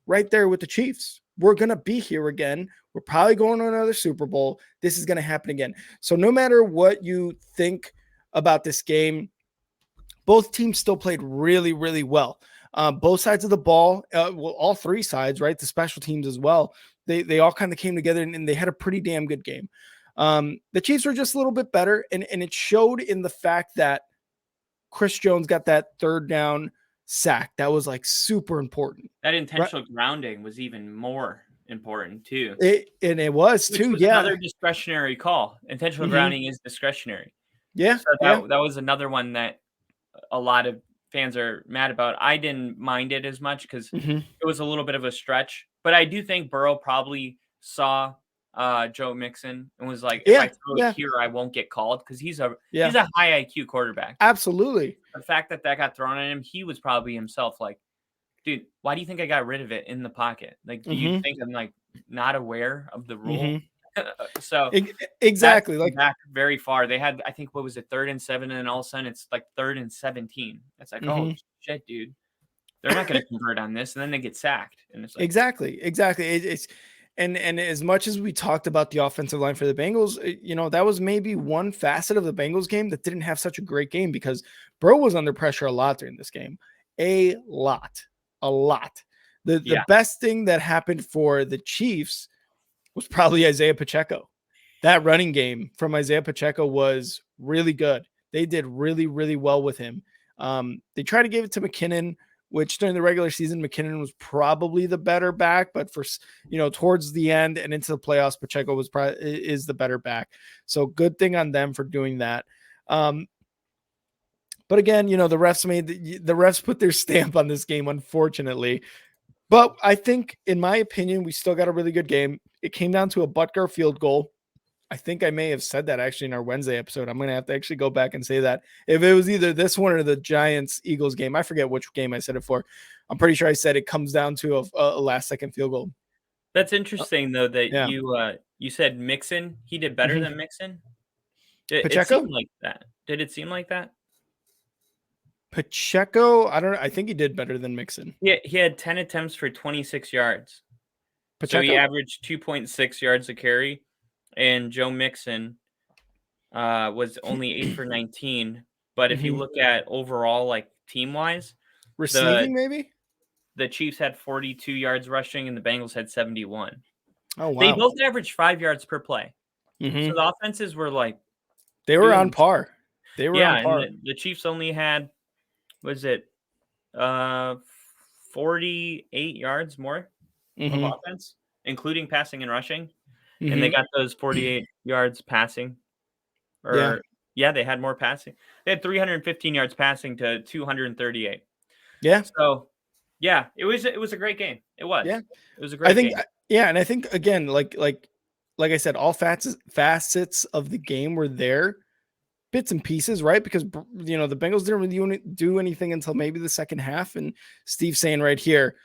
right there with the Chiefs. We're going to be here again. We're probably going to another Super Bowl. This is going to happen again. So no matter what you think about this game, both teams still played really, really well. Both sides of the ball, all three sides, right? The special teams as well, They all kind of came together and they had a pretty damn good game. The Chiefs were just a little bit better, and it showed in the fact that Chris Jones got that third down sack. That was like super important. That intentional grounding was even more important too. It was Which too. was another discretionary call. Intentional grounding is discretionary. Yeah. So that was another one that a lot of fans are mad about. I didn't mind it as much because it was a little bit of a stretch. But I do think Burrow probably saw Joe Mixon and was like, if I throw it here, I won't get called, because he's a high IQ quarterback. Absolutely. The fact that got thrown at him, he was probably himself like, dude, why do you think I got rid of it in the pocket? Like, do you think I'm like not aware of the rule? So exactly, like back very far. They had, I think, what was it, 3rd and 7, and all of a sudden it's like 3rd and 17. It's like, oh shit, dude, they're not going to convert on this, and then they get sacked, and it's like exactly. It's and as much as we talked about the offensive line for the Bengals, that was maybe one facet of the Bengals game that didn't have such a great game, because Burrow was under pressure a lot during this game, a lot. The best thing that happened for the Chiefs was probably Isaiah Pacheco. That running game from Isaiah Pacheco was really good. They did really, really well with him. They tried to give it to McKinnon, which during the regular season, McKinnon was probably the better back, but for, towards the end and into the playoffs, Pacheco is the better back. So good thing on them for doing that. But again, the refs put their stamp on this game, unfortunately. But I think, in my opinion, we still got a really good game. It came down to a Butker field goal. I think I may have said that actually in our Wednesday episode. I'm going to have to actually go back and say that. If it was either this one or the Giants-Eagles game, I forget which game I said it for. I'm pretty sure I said it comes down to a last-second field goal. That's interesting, though, that you said Mixon. He did better than Mixon? It seemed like that. Did it seem like that? Pacheco, I don't know. I think he did better than Mixon. Yeah, he had 10 attempts for 26 yards. Pacheco? So he averaged 2.6 yards a carry. And Joe Mixon was only 8 for 19. But if you look at overall, like team-wise, receiving maybe? The Chiefs had 42 yards rushing and the Bengals had 71. Oh, wow. They both averaged 5 yards per play. So the offenses were like... They were on par. On par. And the Chiefs only had, 48 yards more of offense, including passing and rushing. And they got those 48 yards passing. They had more passing. They had 315 yards passing to 238. Yeah. So, yeah, it was a great game. It was. Yeah. It was a great game. Yeah, and I think, again, like I said, all facets of the game were there. Bits and pieces, right? Because, the Bengals didn't really do anything until maybe the second half. And Steve's saying right here,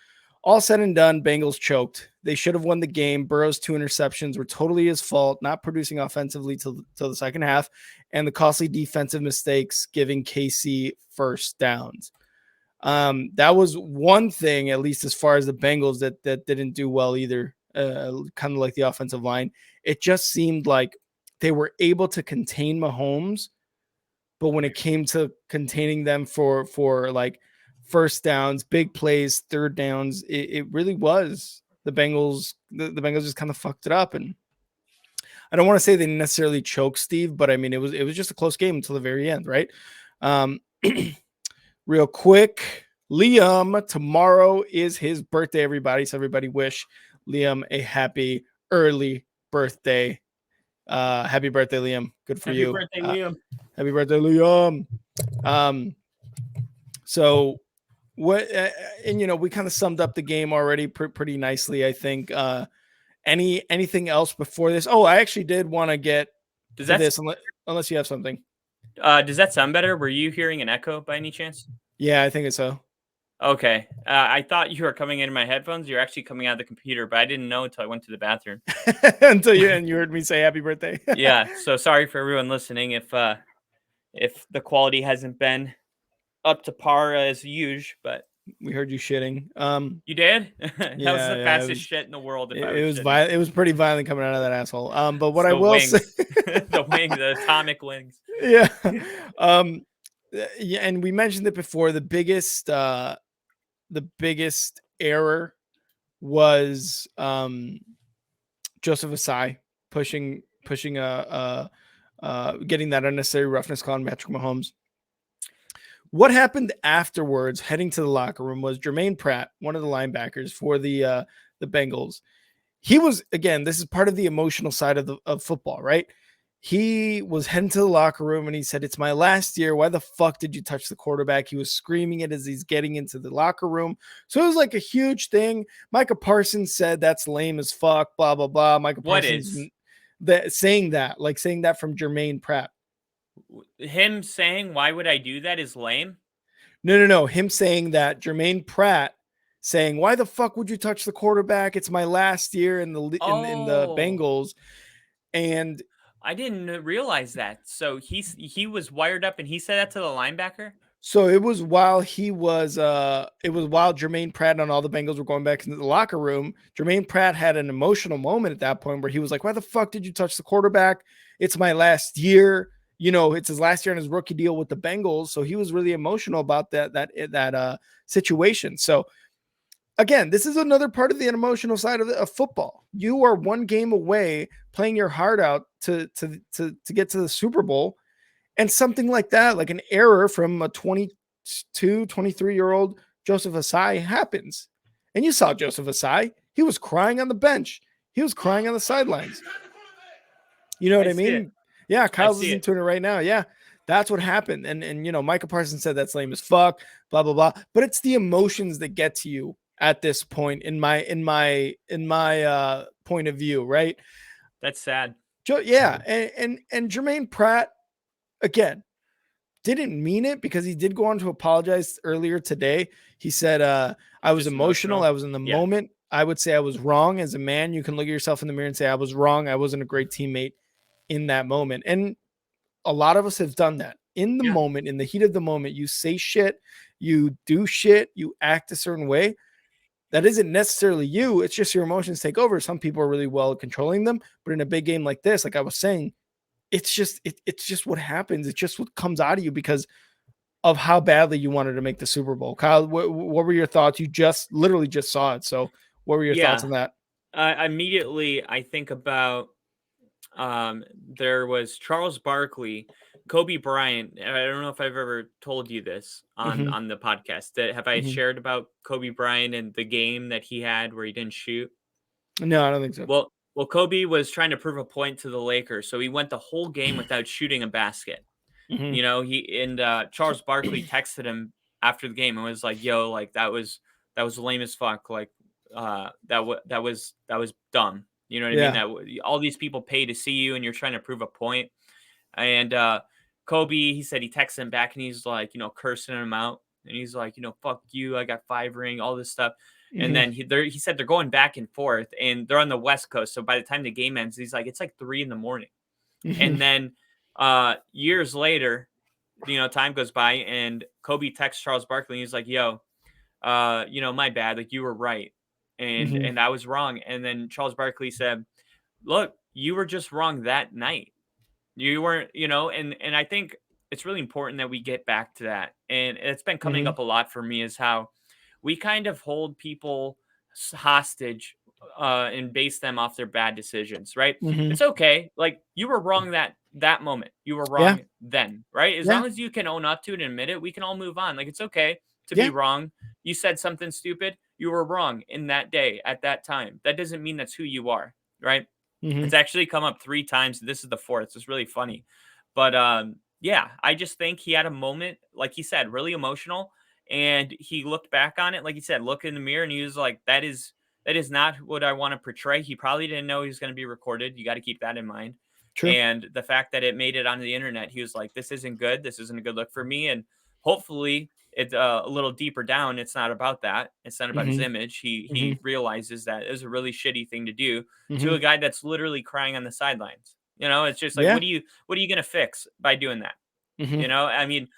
all said and done, Bengals choked. They should have won the game. Burrow's 2 interceptions were totally his fault, not producing offensively till the second half, and the costly defensive mistakes giving KC first downs. That was one thing, at least as far as the Bengals, that didn't do well either, kind of like the offensive line. It just seemed like they were able to contain Mahomes, but when it came to containing them for like first downs, big plays, third downs, it really was the Bengals. The Bengals just kind of fucked it up. And I don't want to say they necessarily choked, Steve, but I mean, it was just a close game until the very end, right? Real quick, Liam, tomorrow is his birthday, everybody. So everybody wish Liam a happy early birthday. Happy birthday, Liam. Good for you. Happy birthday, Liam. Happy birthday, Liam. So what, and we kind of summed up the game already pretty nicely, I think. Anything else before this? Oh, I actually did want to get to this, unless you have something. Does that sound better? Were you hearing an echo by any chance? Yeah, I think it's so. Okay. I thought you were coming in my headphones. You're actually coming out of the computer, but I didn't know until I went to the bathroom. Until you heard me say happy birthday. Yeah. So sorry for everyone listening if the quality hasn't been up to par as usual, but we heard you shitting. You did? That was the fastest shit in the world. It was violent. It was pretty violent coming out of that asshole. But what I will say, the atomic wings. Yeah. Yeah, and we mentioned it before. The biggest error was Joseph Asai pushing getting that unnecessary roughness call on Patrick Mahomes. What happened afterwards, heading to the locker room, was Jermaine Pratt, one of the linebackers for the Bengals. He was, again, this is part of the emotional side of football, right? He was heading to the locker room and he said, "It's my last year. Why the fuck did you touch the quarterback?" He was screaming it as he's getting into the locker room. So it was like a huge thing. Micah Parsons said, "That's lame as fuck, blah, blah, blah." Micah What Parsons is saying that from Jermaine Pratt. him saying, "Why would I do that?" is lame? No. Him saying that, Jermaine Pratt saying, "Why the fuck would you touch the quarterback? It's my last year in the Oh, Bengals." And I didn't realize that. So he was wired up and he said that to the linebacker? so it was while Jermaine Pratt and all the Bengals were going back into the locker room. Jermaine Pratt had an emotional moment at that point where he was like, "Why the fuck did you touch the quarterback? It's my last year." It's his last year on his rookie deal with the Bengals. So he was really emotional about that situation. So again, this is another part of the emotional side of football. You are one game away playing your heart out to get to the Super Bowl. And something like that, like an error from a 22, 23-year-old Joseph Asai happens. And you saw Joseph Asai. He was crying on the bench. He was crying on the sidelines. You know what I I see it. mean? Yeah, I Kyle's see listening it. to it right now. Yeah, that's what happened. And Micah Parsons said that's lame as fuck, blah, blah, blah. But it's the emotions that get to you at this point in my point of view, right? That's sad. Yeah. And Jermaine Pratt, again, didn't mean it because he did go on to apologize earlier today. He said, "I was Just emotional. emotional. I was in the Yeah. moment. I would say I was wrong as a man. You can look at yourself in the mirror and say, I was wrong. I wasn't a great teammate in that moment." And a lot of us have done that in the Yeah. moment, in the heat of the moment. You say shit, you do shit, you act a certain way. That isn't necessarily you. It's just your emotions take over. Some people are really well at controlling them. But in a big game like this, like I was saying, it's just what happens. It's just what comes out of you because of how badly you wanted to make the Super Bowl. Kyle, what were your thoughts? You just literally just saw it. So what were your thoughts Yeah. on that? Immediately I think about there was Charles Barkley, Kobe Bryant. I don't know if I've ever told you this Mm-hmm, on the podcast. Have I mm-hmm. shared about Kobe Bryant and the game that he had where he didn't shoot? No, I don't think so. Well, Kobe was trying to prove a point to the Lakers, so he went the whole game without shooting a basket. Mm-hmm, You know, he and Charles Barkley texted him after the game and was like, "Yo, like that was lame as fuck. Like, that was dumb. You know what I mean? yeah. All these people pay to see you, and you're trying to prove a point." And Kobe, he said he texted him back, and he's like, cursing him out, and he's like, "Fuck you, I got 5 ring, all this stuff." And Mm-hmm, then he said they're going back and forth, and they're on the West Coast. So by the time the game ends, he's like, it's like 3 in the morning. mm-hmm, And then years later, time goes by and Kobe texts Charles Barkley and he's like, "Yo, my bad. Like you were right. And mm-hmm. and I was wrong." And then Charles Barkley said, "Look, you were just wrong that night. You weren't, and I think it's really important that we get back to that. And it's been coming Mm-hmm. up a lot for me is how we kind of hold people hostage and base them off their bad decisions, right? Mm-hmm. It's okay. Like you were wrong that moment. You were Yeah. wrong then, right? As Yeah. long as you can own up to it and admit it, we can all move on. Like it's okay to be Yeah. wrong. You said something stupid. You were wrong in that day at that time. That doesn't mean that's who you are, right? Mm-hmm. It's actually come up 3 times. This is the 4th. It's really funny. But, yeah, I just think he had a moment, like he said, really emotional, and he looked back on it, like he said, look in the mirror, and he was like, "That is not what I wanna portray." He probably didn't know he was gonna be recorded. You gotta keep that in mind. True. And the fact that it made it onto the internet, he was like, "This isn't good. This isn't a good look for me." And hopefully, it's a little deeper down, it's not about that. It's not about his Mm-hmm. image. He Mm-hmm. he realizes that it was a really shitty thing to do to Mm-hmm. a guy that's literally crying on the sidelines. It's just like, Yeah. what are you gonna fix by doing that? Mm-hmm. I mean,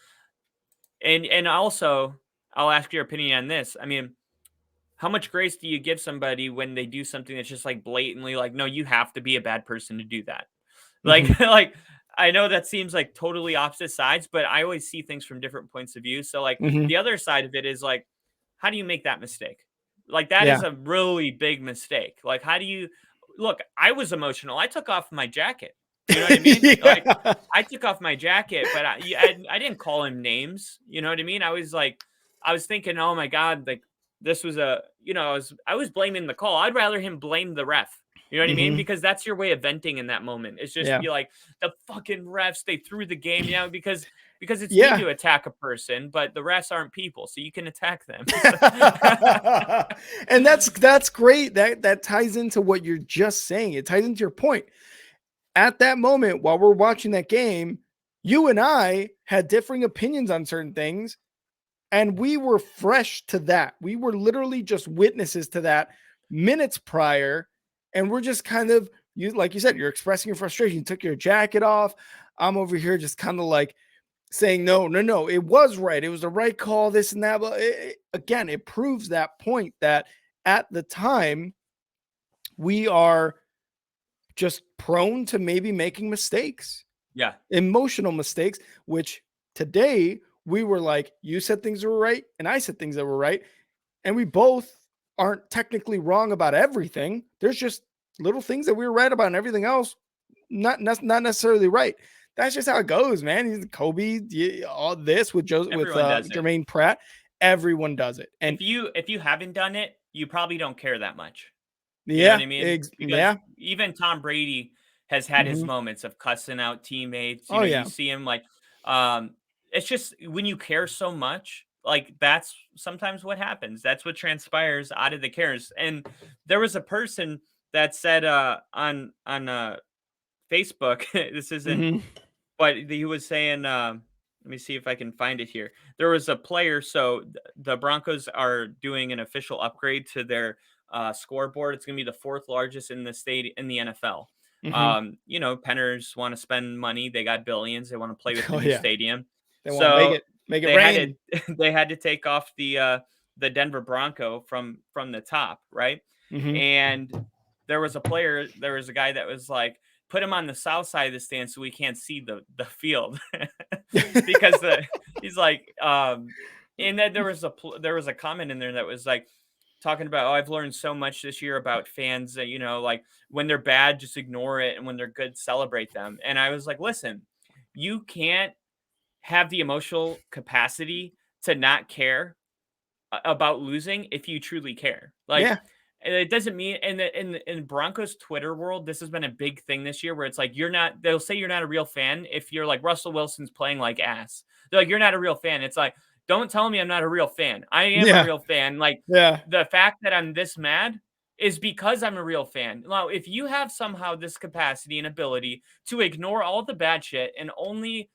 and also, I'll ask your opinion on this. I mean, how much grace do you give somebody when they do something that's just like blatantly like, no, you have to be a bad person to do that? Mm-hmm. Like, like I know that seems like totally opposite sides, but I always see things from different points of view. So like Mm-hmm. the other side of it is like, how do you make that mistake? Like that is Yeah. a really big mistake. Like, how do you look, I was emotional. I took off my jacket. You know what I mean? Like, I took off my jacket, but I didn't call him names. You know what I mean? I was thinking, oh my God, like this was I was blaming the call. I'd rather him blame the ref. You know what I mean? Because that's your way of venting in that moment. It's just be like, the fucking refs, they threw the game, because it's mean to attack a person, but the refs aren't people, so you can attack them. And that's great. That ties into what you're just saying. It ties into your point. At that moment, while we're watching that game, you and I had differing opinions on certain things, and we were fresh to that. We were literally just witnesses to that minutes prior, and we're just kind of, like you said, you're expressing your frustration. You took your jacket off. I'm over here just kind of like saying, no, it was right. It was the right call, this and that. But again, it proves that point that at the time, we are just prone to maybe making mistakes. Yeah. Emotional mistakes, which today we were like, you said things that were right and I said things that were right. And we both aren't technically wrong about everything. There's just little things that we were right about and everything else not necessarily right. That's just how it goes, man. He's Kobe, all this with Jermaine Pratt. Everyone does it. And if you haven't done it, you probably don't care that much. You know what I mean? Because even Tom Brady has had his moments of cussing out teammates. You see him like, it's just when you care so much, like that's sometimes what happens. That's what transpires out of the cares. And there was a person that said on Facebook, this isn't, but he was saying, let me see if I can find it here. There was a player. So the Broncos are doing an official upgrade to their scoreboard. It's going to be the fourth largest in the state in the NFL. Penners want to spend money. They got billions. They want to play with the new stadium. They want to make it rain. They had to take off the Denver Bronco from the top, right? And there was a guy that was like, put him on the south side of the stand so we can't see the field because he's like, and then there was a comment in there that was like talking about, oh, I've learned so much this year about fans that, like when they're bad, just ignore it. And when they're good, celebrate them. And I was like, listen, you can't have the emotional capacity to not care about losing if you truly care. Like, and it doesn't mean in Broncos Twitter world, this has been a big thing this year where it's like, they'll say you're not a real fan if you're like Russell Wilson's playing like ass. They're like, you're not a real fan. It's like, don't tell me I'm not a real fan. I am a real fan. Like the fact that I'm this mad is because I'm a real fan. Now, if you have somehow this capacity and ability to ignore all the bad shit and only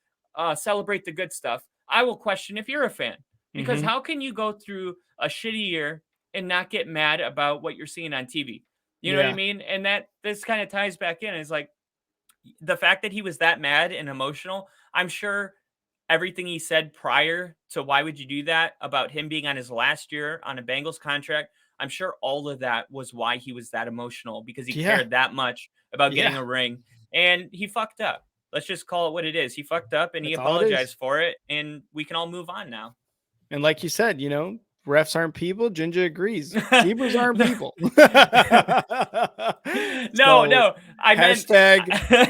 celebrate the good stuff, I will question if you're a fan. Because how can you go through a shitty year and not get mad about what you're seeing on TV? You know what I mean? And this kind of ties back in. It's like the fact that he was that mad and emotional, I'm sure everything he said prior to why would you do that about him being on his last year on a Bengals contract, I'm sure all of that was why he was that emotional, because he cared that much about getting a ring, and he fucked up. Let's just call it what it is. He fucked up and he apologized for it, and we can all move on now. And like you said, refs aren't people. Ginger agrees. Zebras aren't people. No.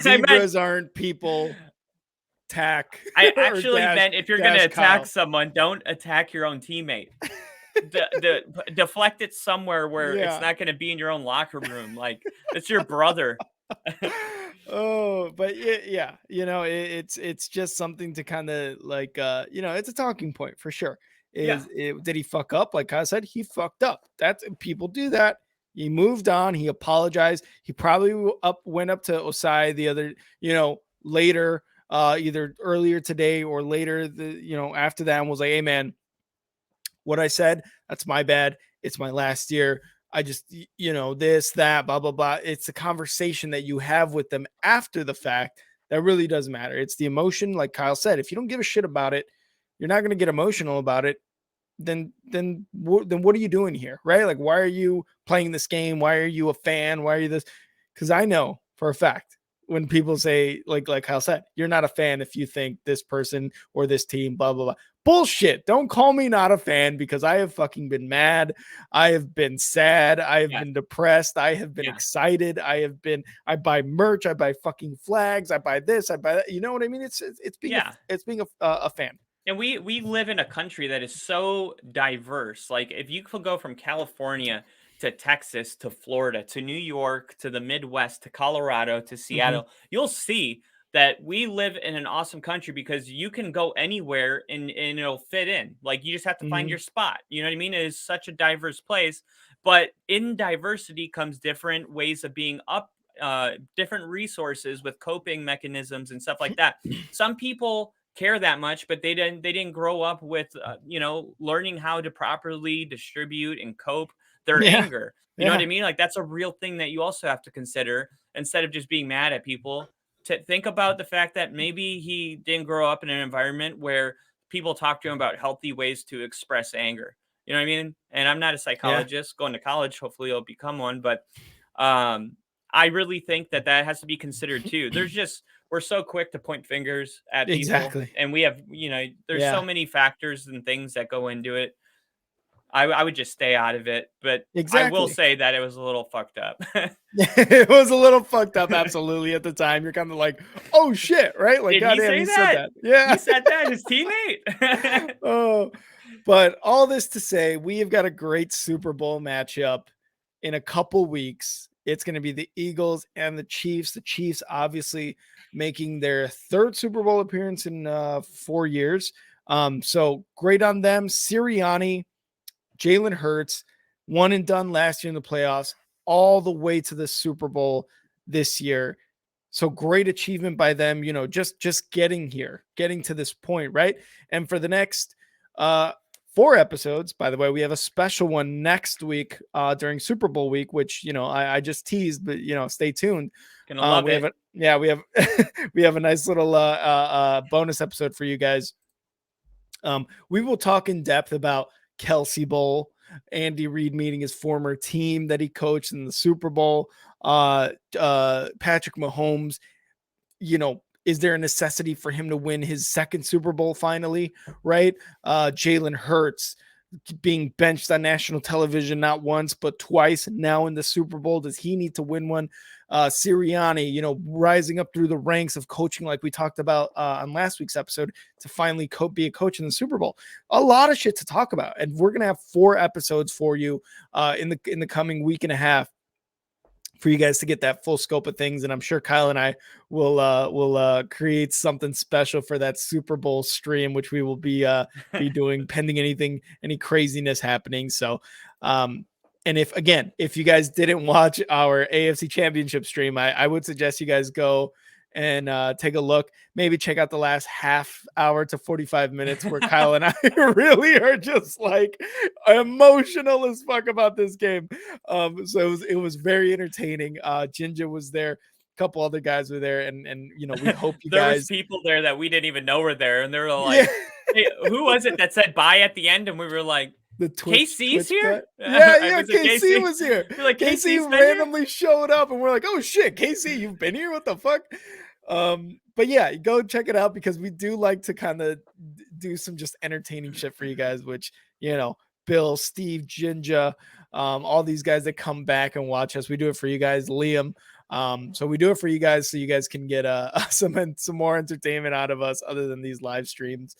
Zebras aren't people. Attack. I actually meant if you're going to attack someone, don't attack your own teammate. Deflect it somewhere where it's not going to be in your own locker room. Like, it's your brother. Oh, but it's just something to kind of like, it's a talking point for sure. Did he fuck up? Like I said, he fucked up. People do that. He moved on. He apologized. He probably went up to Osai the other, later, either earlier today or later, after that, and was like, hey man, what I said, that's my bad. It's my last year. I just, this, that, blah, blah, blah. It's a conversation that you have with them after the fact that really does matter. It's the emotion. Like Kyle said, if you don't give a shit about it, you're not going to get emotional about it. Then what are you doing here? Right? Like, why are you playing this game? Why are you a fan? Why are you this? Because I know for a fact, when people say, like Kyle said, you're not a fan if you think this person or this team, blah, blah, blah. Bullshit. Don't call me not a fan, because I have fucking been mad. I have been sad. I have been depressed. I have been excited. I buy merch. I buy fucking flags. I buy this. I buy that. You know what I mean? It's being a fan. And we live in a country that is so diverse. Like, if you could go from California to Texas to Florida to New York to the Midwest to Colorado to Seattle, you'll see that we live in an awesome country because you can go anywhere and it'll fit in. Like, you just have to find your spot. You know what I mean? It is such a diverse place, but in diversity comes different ways of being up, different resources with coping mechanisms and stuff like that. Some people care that much, but they didn't grow up with learning how to properly distribute and cope their anger. You know what I mean? Like, that's a real thing that you also have to consider, instead of just being mad at people. To think about the fact that maybe he didn't grow up in an environment where people talk to him about healthy ways to express anger. You know what I mean? And I'm not a psychologist going to college. Hopefully I'll become one, but I really think that has to be considered too. We're so quick to point fingers at people, and we have, there's so many factors and things that go into it. I would just stay out of it, but I will say that it was a little fucked up. It was a little fucked up, absolutely. At the time, you're kind of like, "Oh shit!" Right? Like, goddamn, he said that. Yeah, he said that, his teammate. Oh, but all this to say, we have got a great Super Bowl matchup in a couple weeks. It's going to be the Eagles and the Chiefs. The Chiefs obviously making their third Super Bowl appearance in 4 years. So great on them. Sirianni, Jalen Hurts, one and done last year in the playoffs, all the way to the Super Bowl this year. So great achievement by them, just getting here, getting to this point, right? And for the next 4 episodes, by the way, we have a special one next week during Super Bowl week, which, I just teased, but, stay tuned. Gonna love it. We have we have a nice little bonus episode for you guys. We will talk in depth about Kelsey Bowl, Andy Reid meeting his former team that he coached in the Super Bowl, Patrick Mahomes, is there a necessity for him to win his second Super Bowl finally, right? Jalen Hurts being benched on national television not once but twice now in the Super Bowl. Does he need to win one? Sirianni, rising up through the ranks of coaching like we talked about on last week's episode to finally be a coach in the Super Bowl. A lot of shit to talk about, and we're gonna have 4 episodes for you in the coming week and a half for you guys to get that full scope of things. And I'm sure Kyle and I will create something special for that Super Bowl stream, which we will be doing pending any craziness happening. So, and if you guys didn't watch our AFC Championship stream, I would suggest you guys go and take a look. Maybe check out the last half hour to 45 minutes where Kyle and I really are just like emotional as fuck about this game. So it was very entertaining. Ginger was there. A couple other guys were there, and we hope you there guys. Was people there that we didn't even know were there, and they were like, hey, who was it that said bye at the end? And we were like, the KC's here? Yeah, KC was here. Like, KC randomly showed up, and we're like, oh shit, KC, you've been here? What the fuck? But yeah, go check it out, because we do like to kind of do some just entertaining shit for you guys, which, Bill, Steve, Ginger, all these guys that come back and watch us. We do it for you guys, Liam. So we do it for you guys so you guys can get some more entertainment out of us other than these live streams.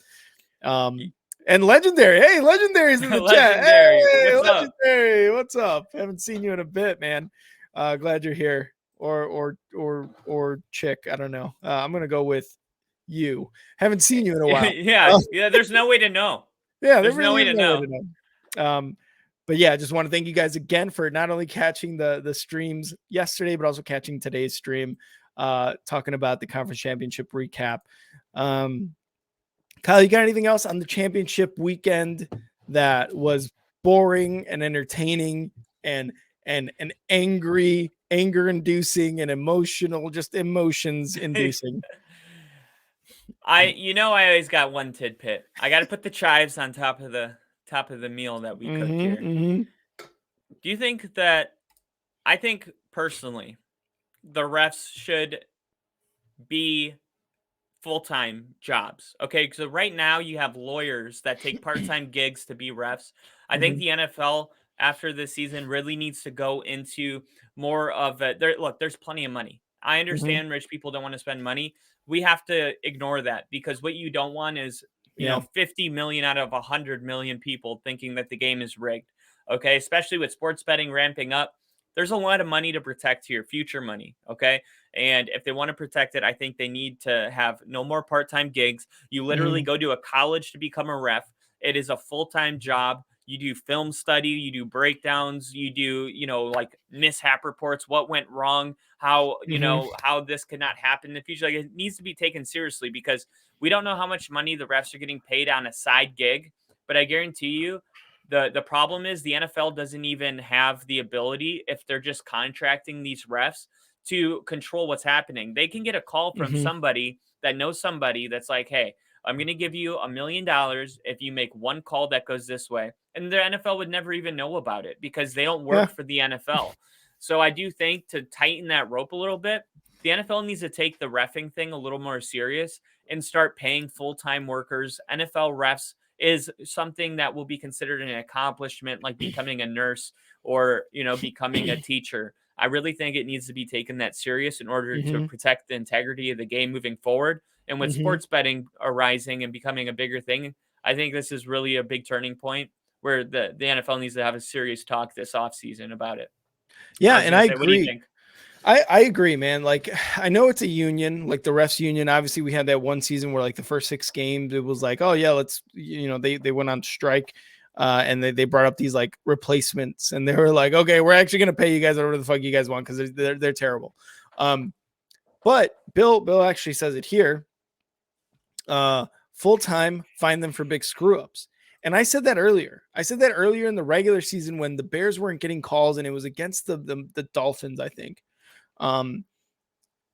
And Legendary, hey, Legendary's in the chat. Hey, Legendary, what's up? Haven't seen you in a bit, man. Glad you're here. Or chick, I don't know. I'm gonna go with you. Haven't seen you in a while. Yeah. There's no way to know. Yeah, there's no way to know. But yeah, just want to thank you guys again for not only catching the streams yesterday, but also catching today's stream, talking about the conference championship recap. Kyle, you got anything else on the championship weekend that was boring and entertaining and anger inducing and emotional, just emotions inducing? I always got one tidbit. I got to put the chives on top of the meal that we cooked here. Do you think that, I think personally, the refs should be full-time jobs. Okay. So right now you have lawyers that take part-time gigs to be refs. I think Mhm. the NFL after this season really needs to go into more of a look, there's plenty of money. I Mhm. understand rich people don't want to spend money. We have to ignore that because what you don't want is, Yeah. 50 million out of 100 million people thinking that the game is rigged. Okay. Especially with sports betting ramping up. There's a lot of money to protect here, future money. Okay. And if they want to protect it, I think they need to have no more part time gigs. You literally Mhm. go to a college to become a ref. It is a full time job. You do film study, you do breakdowns, you do, like mishap reports, what went wrong, how, Mhm. how this could not happen in the future. Like it needs to be taken seriously because we don't know how much money the refs are getting paid on a side gig. But I guarantee you, the problem is the NFL doesn't even have the ability if they're just contracting these refs to control what's happening. They can get a call from Mhm. somebody that knows somebody that's like, hey, I'm going to give you $1 million if you make one call that goes this way. And the NFL would never even know about it because they don't Yeah. work for the NFL. So I do think to tighten that rope a little bit, the NFL needs to take the reffing thing a little more serious and start paying full time workers. NFL refs is something that will be considered an accomplishment, like becoming a nurse or, becoming a teacher. I really think it needs to be taken that serious in order to Mhm. protect the integrity of the game moving forward. And with Mhm. sports betting arising and becoming a bigger thing, I think this is really a big turning point where the NFL needs to have a serious talk this offseason about it. I Yeah, was and going to I say, what do you agree. think? I agree, man. Like, I know it's a union, like the refs union. Obviously, we had that one season where like the first 6 games, it was like, oh yeah, let's, they went on strike, and they brought up these like replacements, and they were like, okay, we're actually gonna pay you guys whatever the fuck you guys want because they're terrible. But Bill actually says it here. Full time, find them for big screw ups. And I said that earlier. I said that earlier in the regular season when the Bears weren't getting calls, and it was against the Dolphins, I think. Um,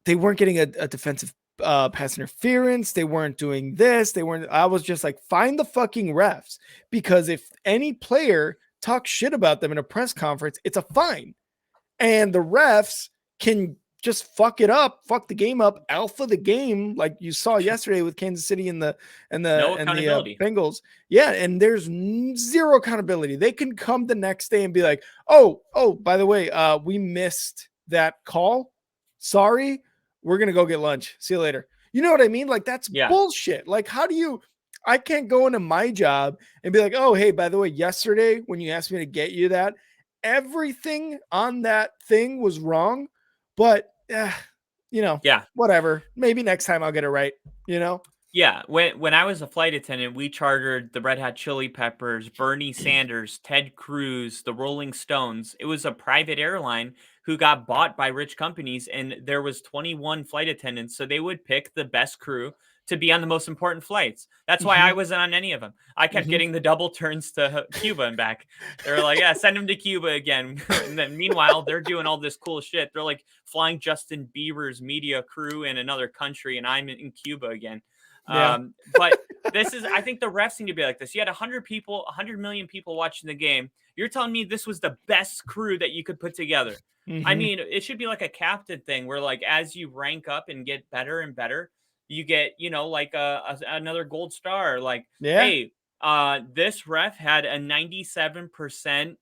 they weren't getting a defensive pass interference. They weren't doing this. They weren't. I was just like, find the fucking refs, because if any player talks shit about them in a press conference, it's a fine. And the refs can just fuck the game up, alpha the game, like you saw yesterday with Kansas City and No the accountability. Bengals. Yeah, and there's zero accountability. They can come the next day and be like, oh, by the way, we missed that call. Sorry, we're gonna go get lunch. See you later. You know what I mean? Like, that's Yeah. bullshit. Like, how do you? I can't go into my job and be like, oh, hey, by the way, yesterday when you asked me to get you that, everything on that thing was wrong, but Yeah. whatever. Maybe next time I'll get it right. You know? Yeah, when I was a flight attendant, we chartered the Red Hot Chili Peppers, Bernie Sanders, Ted Cruz, the Rolling Stones. It was a private airline who got bought by rich companies, and there was 21 flight attendants, so they would pick the best crew to be on the most important flights. That's why I Mhm. wasn't on any of them. I kept Mhm. getting the double turns to Cuba and back. They were like, "Yeah, send him to Cuba again." And then meanwhile, they're doing all this cool shit. They're like flying Justin Bieber's media crew in another country, and I'm in Cuba again. Yeah. But this is, I think the refs need to be like this. You had 100 people, 100 million people watching the game. You're telling me this was the best crew that you could put together. I Mhm. mean, it should be like a captain thing where, like, as you rank up and get better and better, you get, like another gold star. Like, Yeah. hey, this ref had a 97%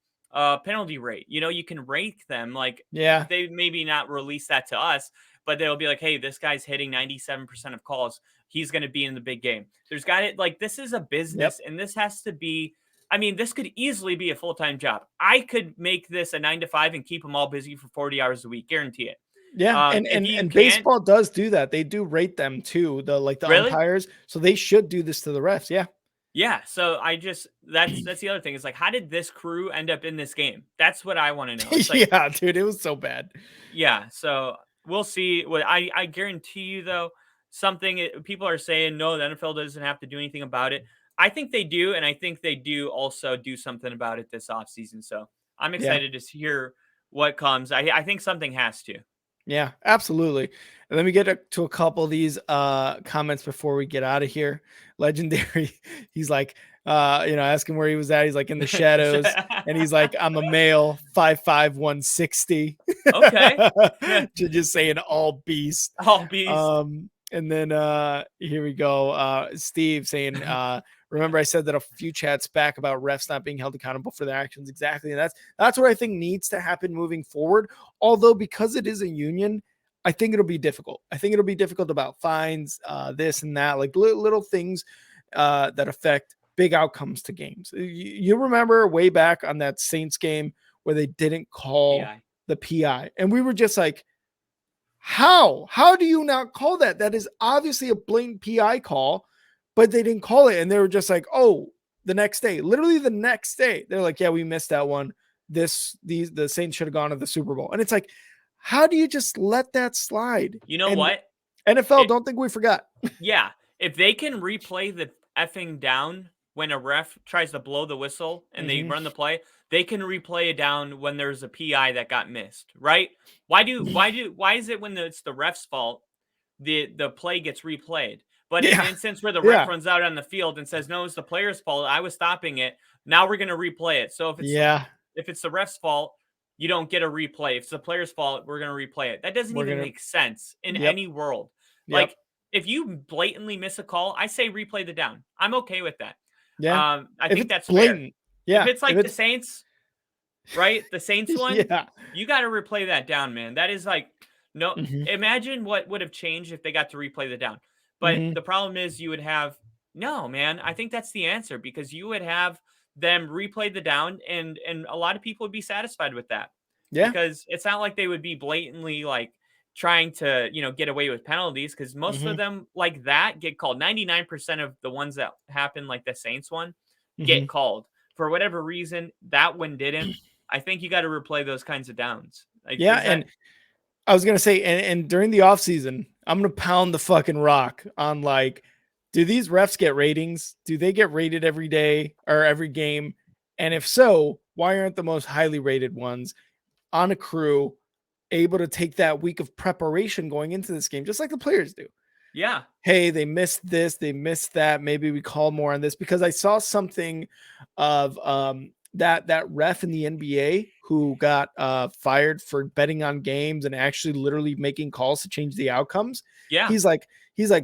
penalty rate. You can rank them. Like, Yeah. they maybe not release that to us, but they'll be like, hey, this guy's hitting 97% of calls. He's going to be in the big game. There's got it. Like, this is a Yep. business, and this has to be. I mean, this could easily be a full time job. I could make this a 9 to 5 and keep them all busy for 40 hours a week, guarantee it. Yeah. And If and you and can't, baseball does do that. They do rate them too, the really, umpires. So they should do this to the refs. Yeah. yeah. So I just that's the other thing. Is like, how did this crew end up in this game? That's what I want to know. It's like, Yeah, dude, it was so bad. yeah, so we'll see. What I guarantee you though, people are saying no, the NFL doesn't have to do anything about it. I think they do, and I think they do also do something about it this offseason. So I'm Yeah. excited to hear what comes. I think something has to. Yeah, absolutely. And let me get to a couple of these comments before we get out of here. Legendary. He's like, ask him where he was at. He's like in the shadows, and he's like, I'm a male, 5'5", 160. Okay. Just saying all beast. All beast. And then here we go. Steve saying, remember I said that a few chats back about refs not being held accountable for their actions. Exactly. And that's what I think needs to happen moving forward. Although because it is a union, I think it'll be difficult. I think it'll be difficult about fines, this and that, like little things that affect big outcomes to games. You remember way back on that Saints game where they didn't call the PI, and we were just like, how do you not call that? That is obviously a blatant PI call, but they didn't call it. And they were just like, oh, literally the next day, they're like, yeah, we missed that one. The Saints should have gone to the Super Bowl. And it's like, how do you just let that slide? You know what? NFL, don't think we forgot. Yeah. If they can replay the effing down when a ref tries to blow the whistle and they run the play, they can replay it down when there's a PI that got missed, right? Why is it when it's the ref's fault, the play gets replayed? But in an instance where the ref runs out on the field and says, no, it's the player's fault, I was stopping it, now we're going to replay it. So if it's the ref's fault, you don't get a replay. If it's the player's fault, we're going to replay it. That doesn't make sense in any world. Like, if you blatantly miss a call, I say replay the down. I'm okay with that. Yeah. I think that's blatant. fair. Yeah. If it's like the Saints, right? The Saints one, you got to replay that down, man. That is like, no, imagine what would have changed if they got to replay the down. But the problem is you would have, no, man, I think that's the answer, because you would have them replay the down and a lot of people would be satisfied with that. Yeah. Because it's not like they would be blatantly like trying to, get away with penalties, because most of them like that get called. 99% of the ones that happen, like the Saints one, get called. For whatever reason, that one didn't. I think you got to replay those kinds of downs. Like, and I was going to say, and during the offseason, I'm going to pound the fucking rock on, like, do these refs get ratings? Do they get rated every day or every game? And if so, why aren't the most highly rated ones on a crew able to take that week of preparation going into this game, just like the players do? Yeah. Hey, they missed this, they missed that. Maybe we call more on this, because I saw something of that ref in the NBA who got fired for betting on games and actually literally making calls to change the outcomes. Yeah. He's like,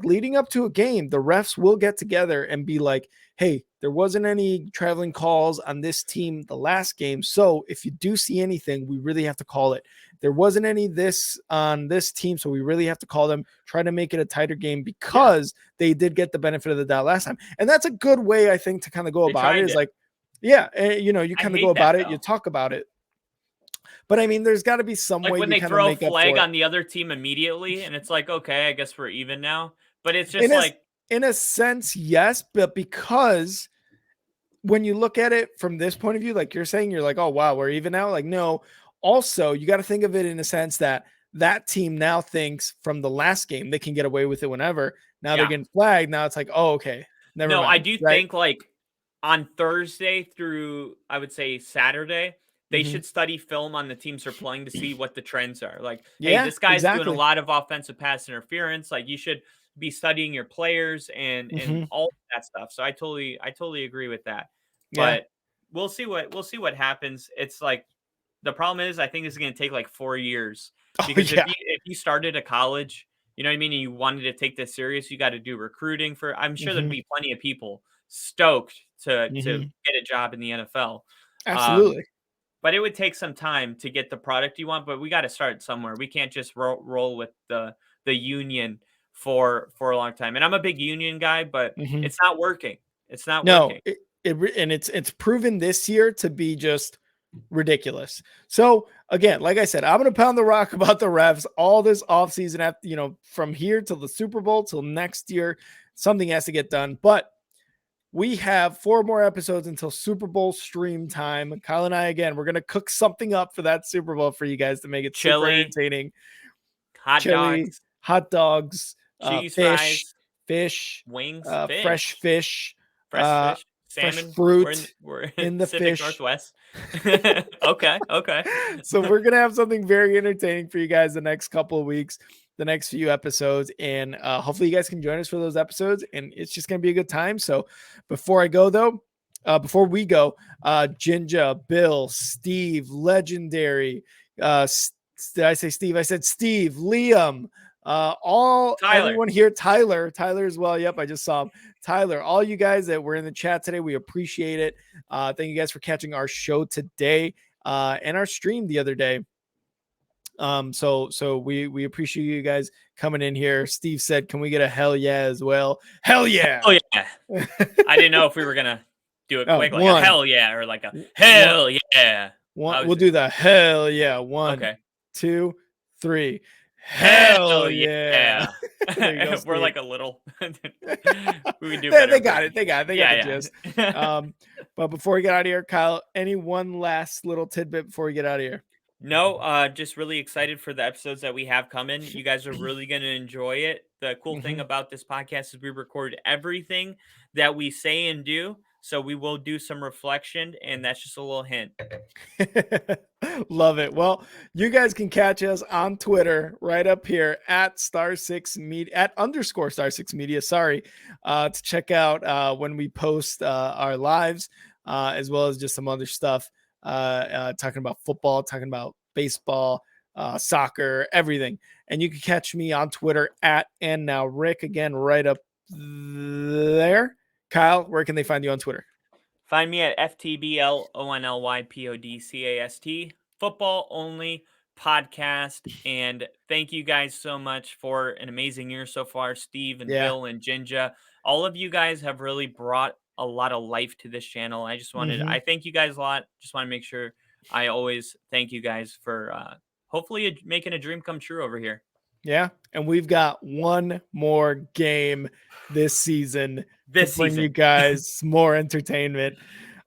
leading up to a game, the refs will get together and be like, hey, there wasn't any traveling calls on this team the last game, so if you do see anything, we really have to call it. There wasn't any this on this team, so we really have to call them, try to make it a tighter game, because they did get the benefit of the doubt last time. And that's a good way, I think, to kind of go about it. Is like, you kind of go about it, you talk about it. But I mean, there's got to be some way when they throw a flag on the other team immediately, and it's like, okay, I guess we're even now. But it's just in a sense, yes, but because when you look at it from this point of view, like you're saying, you're like, oh wow, we're even now. Like, no. Also, you got to think of it in a sense that team now thinks from the last game they can get away with it whenever. Now they're getting flagged. Now it's like, oh, okay, never mind. I do think like on Thursday through, I would say, Saturday, they should study film on the teams they're playing to see what the trends are. Like, hey, this guy's doing a lot of offensive pass interference. Like, you should be studying your players and all that stuff. So I totally agree with that. But we'll see what happens. It's like, the problem is, I think it's going to take like 4 years, because if you started a college, you know what I mean, and you wanted to take this serious, you got to do recruiting for. I'm sure there'd be plenty of people stoked to get a job in the NFL. Absolutely. But it would take some time to get the product you want. But we got to start somewhere. We can't just roll with the union for a long time. And I'm a big union guy, but it's not working. It's not working. And it's proven this year to be just ridiculous. So again, like I said, I'm going to pound the rock about the refs all this offseason, after, from here till the Super Bowl till next year. Something has to get done, but we have 4 more episodes until Super Bowl stream time. Kyle and I, again, we're going to cook something up for that Super Bowl for you guys to make it super entertaining. Hot dogs, cheese fries, fish, wings, fresh fish, salmon, fresh fruit. We're in the Pacific fish. Northwest. Okay. So we're going to have something very entertaining for you guys the next couple of weeks, the next few episodes, and hopefully you guys can join us for those episodes, and it's just going to be a good time. So before I go though, before we go, Jinja, Bill, Steve, Legendary, did I say Steve? I said Steve, Liam, everyone here, Tyler as well. Yep, I just saw him. Tyler, all you guys that were in the chat today, we appreciate it. Thank you guys for catching our show today and our stream the other day. So we appreciate you guys coming in here. Steve said, "Can we get a hell yeah as well?" Hell yeah! Oh yeah! I didn't know if we were gonna do it quick, like one. a hell yeah, or like a hell yeah. We'll do the hell yeah. 1, 2, 3. Hell yeah! We're like a little. We do. They got it. They got the gist. But before we get out of here, Kyle, any one last little tidbit before we get out of here? No, just really excited for the episodes that we have coming. You guys are really going to enjoy it. The cool thing about this podcast is we record everything that we say and do. So we will do some reflection, and that's just a little hint. Love it. Well, you guys can catch us on Twitter right up here at @star6 media, @_star6 media. Sorry, to check out when we post our lives, as well as just some other stuff. Talking about football, talking about baseball, soccer, everything. And you can catch me on Twitter @andnowrick, again, right up there. Kyle, where can they find you on Twitter? Find me at FTBLONLYPODCAST, football only podcast. And thank you guys so much for an amazing year so far, Steve and Bill and Jinja. All of you guys have really brought a lot of life to this channel. I just wanted, I thank you guys a lot. Just want to make sure I always thank you guys for hopefully making a dream come true over here. Yeah. And we've got one more game this season to bring you guys more entertainment.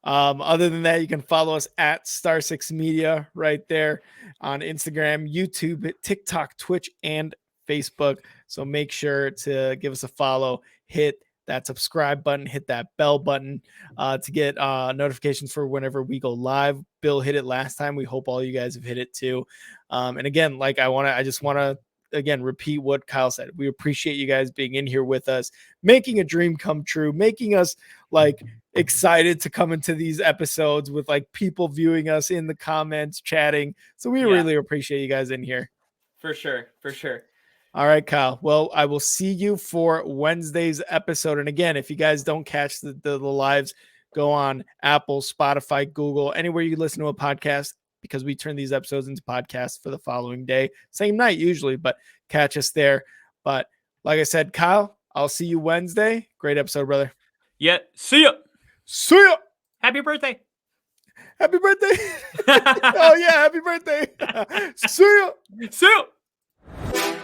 Other than that, you can follow us at @star6 media right there on Instagram, YouTube, TikTok, Twitch, and Facebook. So make sure to give us a follow, hit that subscribe button, hit that bell button to get notifications for whenever we go live. Bill hit it last time. We hope all you guys have hit it too. And again, like I just want to again repeat what Kyle said. We appreciate you guys being in here with us, making a dream come true, making us like excited to come into these episodes with like people viewing us in the comments, chatting. So we really appreciate you guys in here. For sure. All right, Kyle. Well, I will see you for Wednesday's episode. And again, if you guys don't catch the lives, go on Apple, Spotify, Google, anywhere you listen to a podcast, because we turn these episodes into podcasts for the following day. Same night usually, but catch us there. But like I said, Kyle, I'll see you Wednesday. Great episode, brother. Yeah. See ya. See ya. Happy birthday. Happy birthday. Oh, yeah. Happy birthday. See ya. See ya.